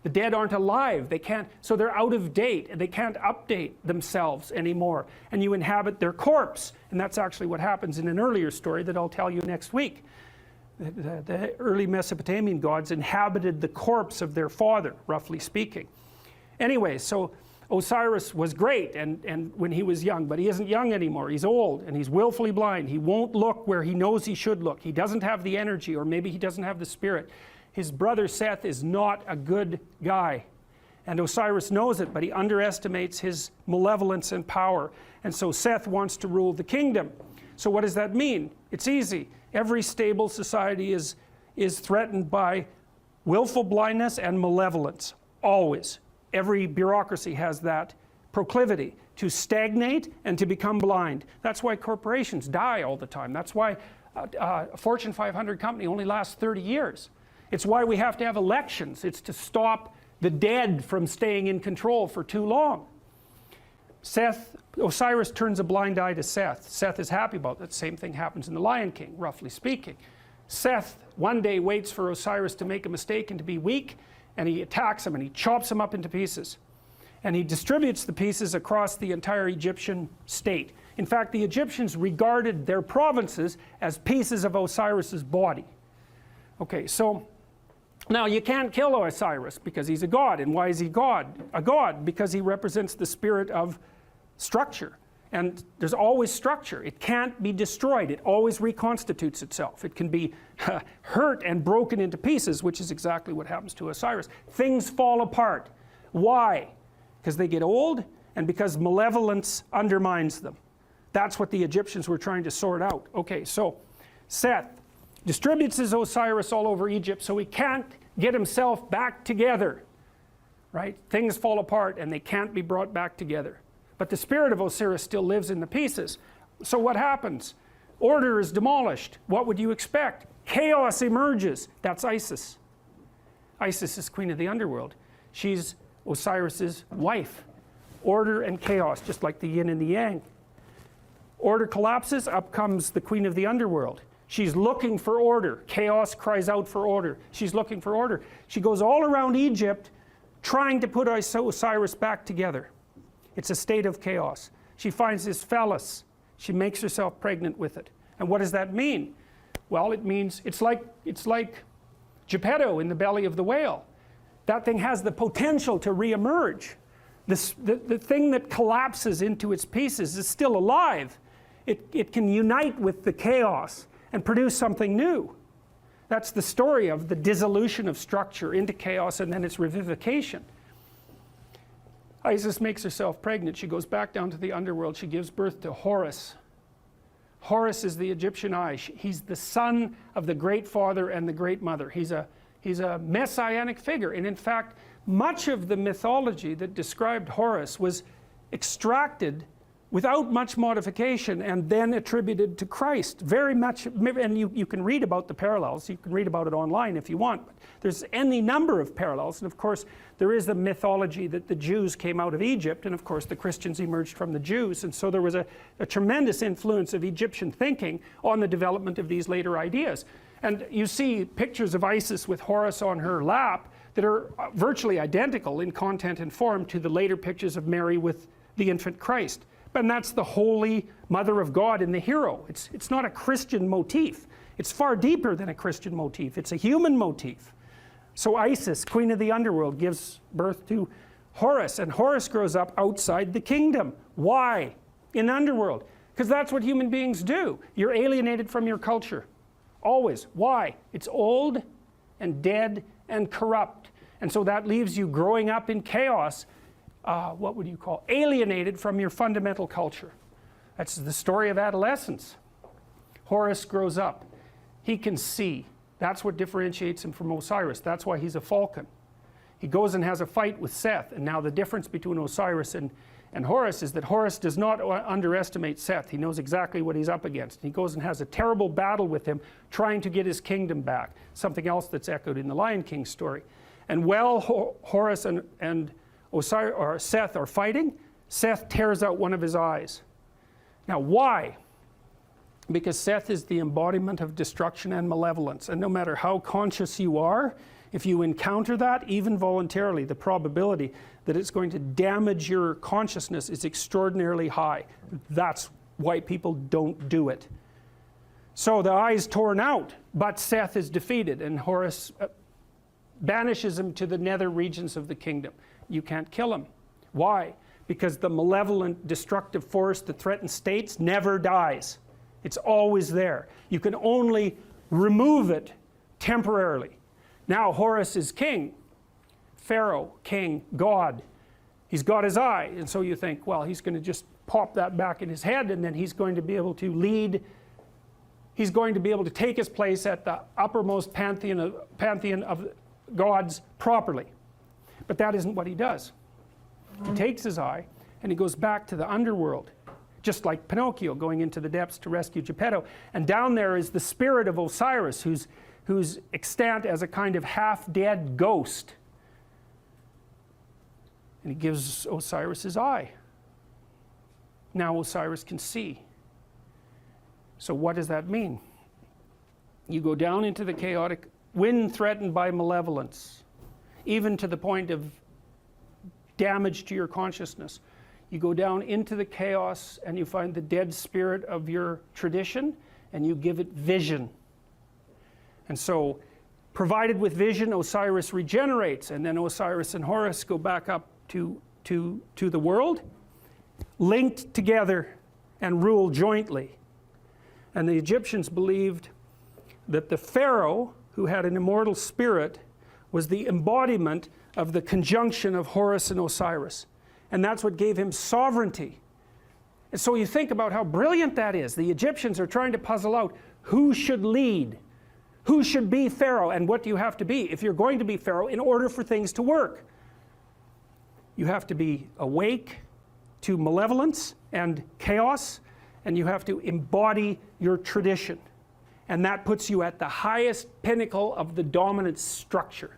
The dead aren't alive. They can't, so they're out of date, and they can't update themselves anymore. And you inhabit their corpse, and that's actually what happens in an earlier story that I'll tell you next week. The early Mesopotamian gods inhabited the corpse of their father, roughly speaking. Anyway, so Osiris was great and when he was young, but he isn't young anymore. He's old and he's willfully blind. He won't look where he knows he should look. He doesn't have the energy, or maybe he doesn't have the spirit. His brother Seth is not a good guy, and Osiris knows it, but he underestimates his malevolence and power. And so Seth wants to rule the kingdom. So what does that mean? It's easy. Every stable society is threatened by willful blindness and malevolence, always. Every bureaucracy has that proclivity to stagnate and to become blind. That's why corporations die all the time. That's why a Fortune 500 company only lasts 30 years. It's why we have to have elections. It's to stop the dead from staying in control for too long. Osiris turns a blind eye to Seth. Seth is happy about that. Same thing happens in the Lion King, roughly speaking. Seth one day waits for Osiris to make a mistake and to be weak, and he attacks him and he chops him up into pieces. And he distributes the pieces across the entire Egyptian state. In fact, the Egyptians regarded their provinces as pieces of Osiris's body. Okay, so now you can't kill Osiris because he's a god. And why is he God? A god because he represents the spirit of structure. And there's always structure. It can't be destroyed. It always reconstitutes itself. It can be hurt and broken into pieces, which is exactly what happens to Osiris. Things fall apart. Why? Because they get old and because malevolence undermines them. That's what the Egyptians were trying to sort out. Okay, so Seth distributes his Osiris all over Egypt so he can't get himself back together. Right? Things fall apart and they can't be brought back together. But the spirit of Osiris still lives in the pieces. So what happens? Order is demolished. What would you expect? Chaos emerges. That's Isis. Isis is queen of the underworld. She's Osiris's wife. Order and chaos, just like the yin and the yang. Order collapses, up comes the queen of the underworld. She's looking for order. Chaos cries out for order. She's looking for order. She goes all around Egypt trying to put Osiris back together. It's a state of chaos. She finds his phallus. She makes herself pregnant with it. And what does that mean? Well, it means it's like Geppetto in the belly of the whale. That thing has the potential to reemerge. The thing that collapses into its pieces is still alive. It can unite with the chaos and produce something new. That's the story of the dissolution of structure into chaos and then its revivification. Isis makes herself pregnant. She goes back down to the underworld. She gives birth to Horus. Horus is the Egyptian eye. He's the son of the great father and the great mother. He's a messianic figure. And in fact, much of the mythology that described Horus was extracted without much modification and then attributed to Christ. Very much, and you can read about the parallels. You can read about it online if you want. But there's any number of parallels. And of course, there is the mythology that the Jews came out of Egypt, and of course the Christians emerged from the Jews. And so there was a tremendous influence of Egyptian thinking on the development of these later ideas. And you see pictures of Isis with Horus on her lap that are virtually identical in content and form to the later pictures of Mary with the infant Christ. And that's the holy mother of God in the hero. It's not a Christian motif. It's far deeper than a Christian motif. It's a human motif. So Isis, queen of the underworld, gives birth to Horus, and Horus grows up outside the kingdom. Why? In the underworld. Because that's what human beings do. You're alienated from your culture. Always. Why? It's old and dead and corrupt. And so that leaves you growing up in chaos. What would you call alienated from your fundamental culture. That's the story of adolescence. Horus grows up. He can see. That's what differentiates him from Osiris. That's why he's a falcon. He goes and has a fight with Seth. And now the difference between Osiris and Horus is that Horus does not underestimate Seth. He knows exactly what he's up against. He goes and has a terrible battle with him, trying to get his kingdom back. Something else that's echoed in the Lion King story. And while Horus and Osiris or Seth are fighting, Seth tears out one of his eyes. Now why? Because Seth is the embodiment of destruction and malevolence, and no matter how conscious you are, if you encounter that, even voluntarily, the probability that it's going to damage your consciousness is extraordinarily high. That's why people don't do it. So the eye is torn out, but Seth is defeated, and Horus banishes him to the nether regions of the kingdom. You can't kill him. Why? Because the malevolent, destructive force that threatens states never dies. It's always there. You can only remove it temporarily. Now Horus is king. Pharaoh, king, God. He's got his eye. And so you think, well, he's going to just pop that back in his head, and then he's going to be able to lead. He's going to be able to take his place at the uppermost pantheon of gods properly. But that isn't what he does. He takes his eye and he goes back to the underworld, just like Pinocchio going into the depths to rescue Geppetto. And down there is the spirit of Osiris, who's extant as a kind of half-dead ghost. And he gives Osiris his eye. Now Osiris can see. So what does that mean? You go down into the chaotic, when threatened by malevolence, even to the point of damage to your consciousness. You go down into the chaos and you find the dead spirit of your tradition and you give it vision. And so, provided with vision, Osiris regenerates, and then Osiris and Horus go back up to the world, linked together and rule jointly. And the Egyptians believed that the pharaoh, who had an immortal spirit, was the embodiment of the conjunction of Horus and Osiris. And that's what gave him sovereignty. And so you think about how brilliant that is. The Egyptians are trying to puzzle out who should lead, who should be pharaoh, and what do you have to be if you're going to be pharaoh in order for things to work. You have to be awake to malevolence and chaos, and you have to embody your tradition. And that puts you at the highest pinnacle of the dominant structure.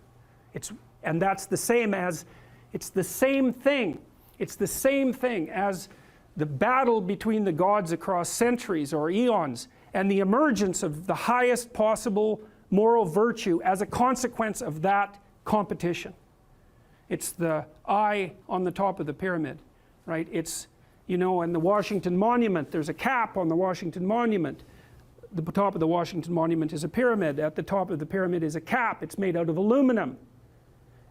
And that's the same as, it's the same thing. It's the same thing as the battle between the gods across centuries or eons and the emergence of the highest possible moral virtue as a consequence of that competition. It's the eye on the top of the pyramid, right? It's, you know, in the Washington Monument, there's a cap on the Washington Monument. The top of the Washington Monument is a pyramid. At the top of the pyramid is a cap. It's made out of aluminum.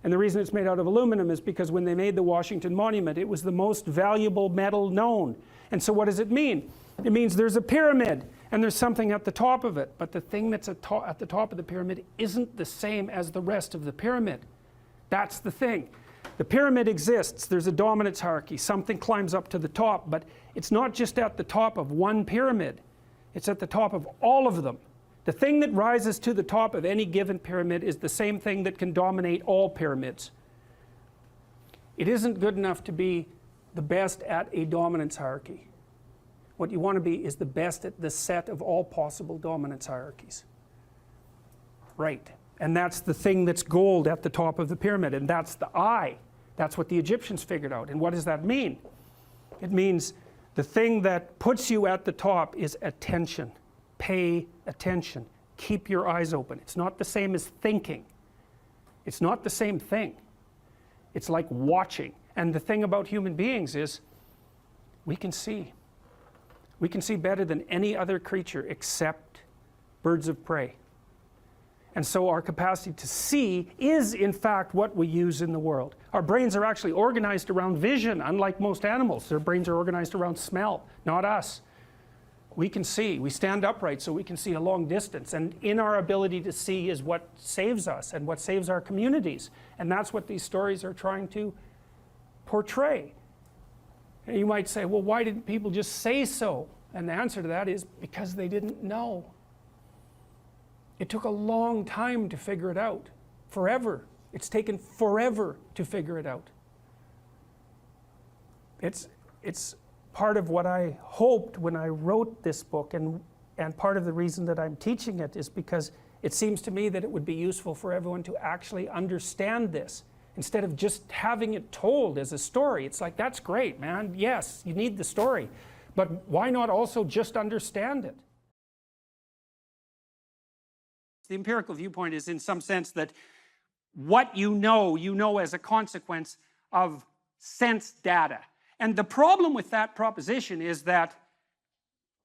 And the reason it's made out of aluminum is because when they made the Washington Monument, it was the most valuable metal known. And so what does it mean? It means there's a pyramid and there's something at the top of it. But the thing that's at the top of the pyramid isn't the same as the rest of the pyramid. That's the thing. The pyramid exists. There's a dominance hierarchy. Something climbs up to the top. But it's not just at the top of one pyramid. It's at the top of all of them. The thing that rises to the top of any given pyramid is the same thing that can dominate all pyramids. It isn't good enough to be the best at a dominance hierarchy. What you want to be is the best at the set of all possible dominance hierarchies. Right. And that's the thing that's gold at the top of the pyramid, and that's the eye. That's what the Egyptians figured out. And what does that mean? It means the thing that puts you at the top is attention. Pay attention. Keep your eyes open. It's not the same as thinking. It's not the same thing. It's like watching. And the thing about human beings is we can see. We can see better than any other creature except birds of prey. And so our capacity to see is in fact what we use in the world. Our brains are actually organized around vision, unlike most animals. Their brains are organized around smell, not us. We can see. We stand upright so we can see a long distance. And in our ability to see is what saves us and what saves our communities. And that's what these stories are trying to portray. And you might say, well, why didn't people just say so? And the answer to that is because they didn't know. It took a long time to figure it out. Forever. It's taken forever to figure it out. It's part of what I hoped when I wrote this book, and part of the reason that I'm teaching it is because it seems to me that it would be useful for everyone to actually understand this instead of just having it told as a story. It's like, that's great, man. Yes, you need the story. But why not also just understand it? The empirical viewpoint is in some sense that what you know as a consequence of sense data. And the problem with that proposition is that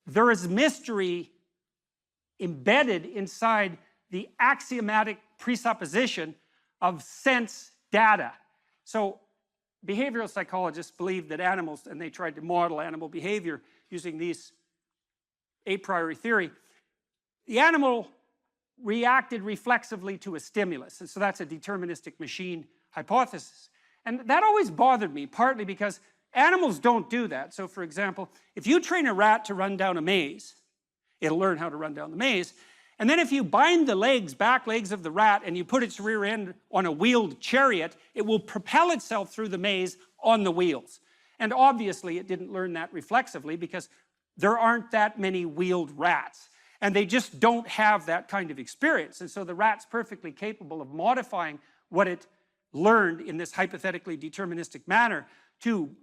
there is mystery embedded inside the axiomatic presupposition of sense data. So behavioral psychologists believe that animals, and they tried to model animal behavior using these a priori theory, the animal reacted reflexively to a stimulus. And so that's a deterministic machine hypothesis. And that always bothered me, partly because animals don't do that. So for example, if you train a rat to run down a maze, it'll learn how to run down the maze. And then if you bind the back legs of the rat, and you put its rear end on a wheeled chariot, it will propel itself through the maze on the wheels. And obviously it didn't learn that reflexively because there aren't that many wheeled rats. And they just don't have that kind of experience. And so the rat's perfectly capable of modifying what it learned in this hypothetically deterministic manner to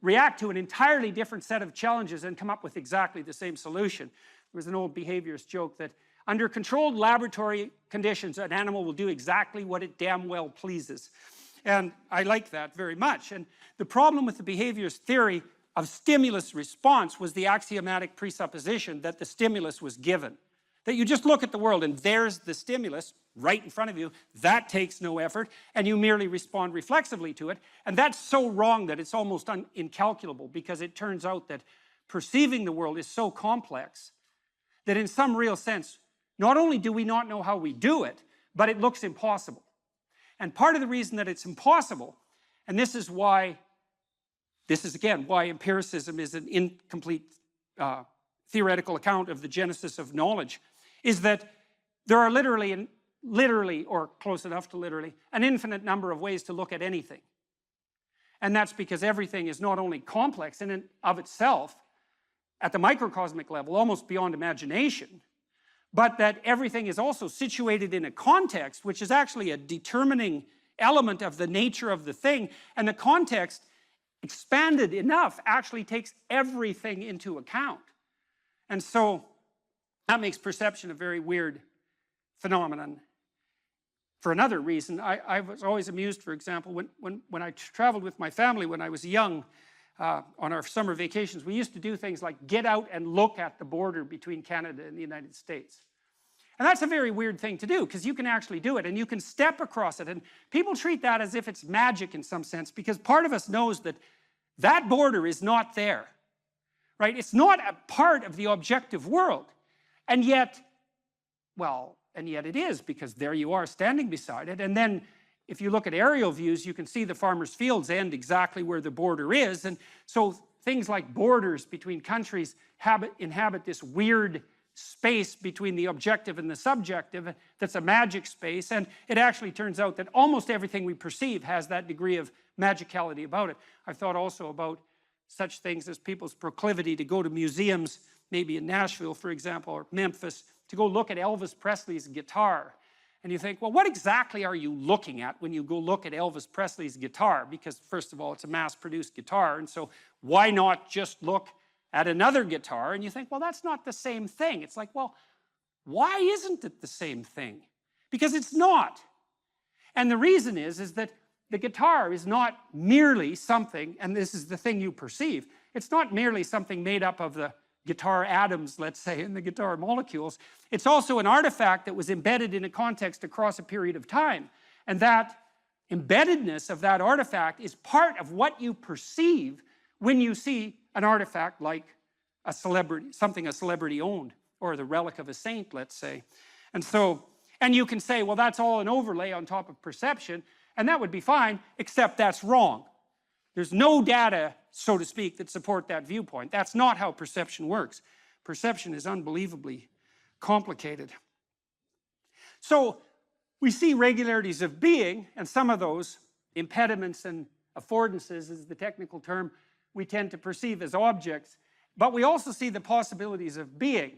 react to an entirely different set of challenges and come up with exactly the same solution. There was an old behaviorist joke that under controlled laboratory conditions, an animal will do exactly what it damn well pleases. And I like that very much. And the problem with the behaviorist theory of stimulus response was the axiomatic presupposition that the stimulus was given. That you just look at the world and there's the stimulus right in front of you. That takes no effort, and you merely respond reflexively to it. And that's so wrong that it's almost incalculable, because it turns out that perceiving the world is so complex that in some real sense, not only do we not know how we do it, but it looks impossible. And part of the reason that it's impossible, and this is again why empiricism is an incomplete theoretical account of the genesis of knowledge, is that there are literally, or close enough to literally, an infinite number of ways to look at anything. And that's because everything is not only complex in and of itself, at the microcosmic level, almost beyond imagination, but that everything is also situated in a context, which is actually a determining element of the nature of the thing, and the context, expanded enough, actually takes everything into account. And so that makes perception a very weird phenomenon. For another reason, I was always amused, for example, when I traveled with my family when I was young, on our summer vacations, we used to do things like get out and look at the border between Canada and the United States. And that's a very weird thing to do, because you can actually do it, and you can step across it, and people treat that as if it's magic in some sense, because part of us knows that that border is not there, right? It's not a part of the objective world, and yet, well, and yet it is, because there you are standing beside it. And then if you look at aerial views, you can see the farmers' fields end exactly where the border is. And so things like borders between countries inhabit this weird space between the objective and the subjective that's a magic space. And it actually turns out that almost everything we perceive has that degree of magicality about it. I've thought also about such things as people's proclivity to go to museums, maybe in Nashville, for example, or Memphis, to go look at Elvis Presley's guitar. And you think, well, what exactly are you looking at when you go look at Elvis Presley's guitar? Because first of all, it's a mass-produced guitar, and so why not just look at another guitar? And you think, well, that's not the same thing. It's like, well, why isn't it the same thing? Because it's not. And the reason is that the guitar is not merely something, and this is the thing you perceive, it's not merely something made up of the guitar atoms, let's say, in the guitar molecules. It's also an artifact that was embedded in a context across a period of time. And that embeddedness of that artifact is part of what you perceive when you see an artifact like a celebrity, something a celebrity owned, or the relic of a saint, let's say. And so, and you can say, well, that's all an overlay on top of perception, and that would be fine, except that's wrong. There's no data, so to speak, that support that viewpoint. That's not how perception works. Perception is unbelievably complicated. So we see regularities of being, and some of those, impediments and affordances is the technical term, we tend to perceive as objects. But we also see the possibilities of being.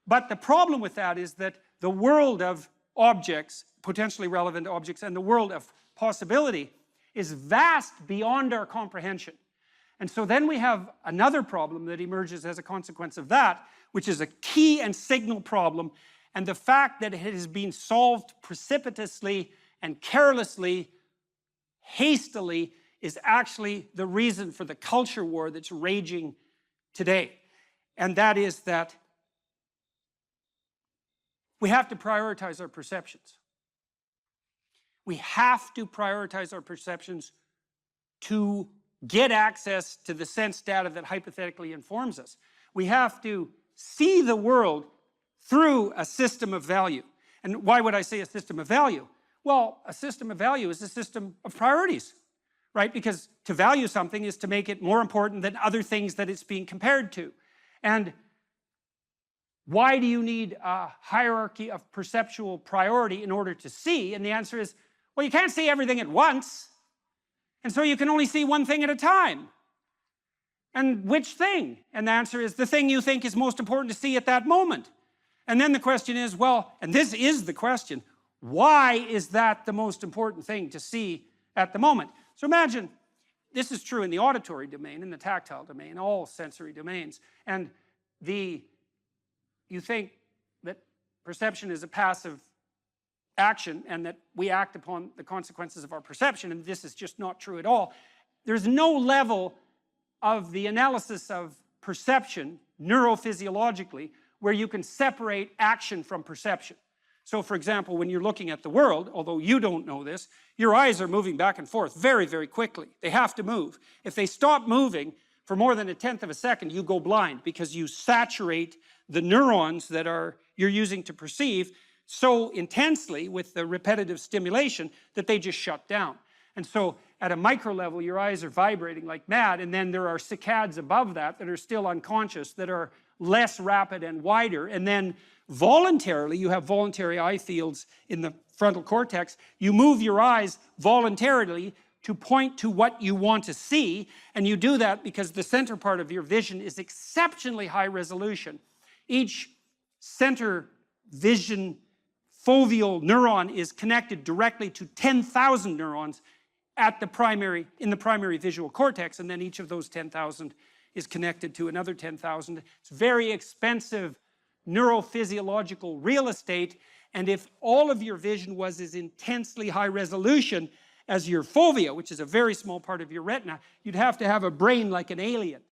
But the problem with that is that the world of objects, potentially relevant objects, and the world of possibility is vast beyond our comprehension. And so then we have another problem that emerges as a consequence of that, which is a key and signal problem, and the fact that it has been solved precipitously and carelessly, hastily, is actually the reason for the culture war that's raging today. And that is that we have to prioritize our perceptions. We have to prioritize our perceptions to get access to the sense data that hypothetically informs us. We have to see the world through a system of value. And why would I say a system of value? Well, a system of value is a system of priorities, right? Because to value something is to make it more important than other things that it's being compared to. And why do you need a hierarchy of perceptual priority in order to see? And the answer is, well, you can't see everything at once. And so you can only see one thing at a time. And which thing? And the answer is the thing you think is most important to see at that moment. And then the question is, well, and this is the question, why is that the most important thing to see at the moment? So imagine, this is true in the auditory domain, in the tactile domain, all sensory domains. And you think that perception is a passive action and that we act upon the consequences of our perception, and this is just not true at all. There's no level of the analysis of perception neurophysiologically where you can separate action from perception. So for example, when you're looking at the world, although you don't know this, your eyes are moving back and forth very, very quickly. They have to move. If they stop moving for more than 1/10 of a second, you go blind because you saturate the neurons that you're using to perceive so intensely with the repetitive stimulation that they just shut down. And so at a micro level, your eyes are vibrating like mad, and then there are saccades above that that are still unconscious, that are less rapid and wider, and then voluntarily, you have voluntary eye fields in the frontal cortex, you move your eyes voluntarily to point to what you want to see, and you do that because the center part of your vision is exceptionally high resolution. Each center vision foveal neuron is connected directly to 10,000 neurons at the primary, in the primary visual cortex, and then each of those 10,000 is connected to another 10,000. It's very expensive neurophysiological real estate, and if all of your vision was as intensely high resolution as your fovea, which is a very small part of your retina, you'd have to have a brain like an alien.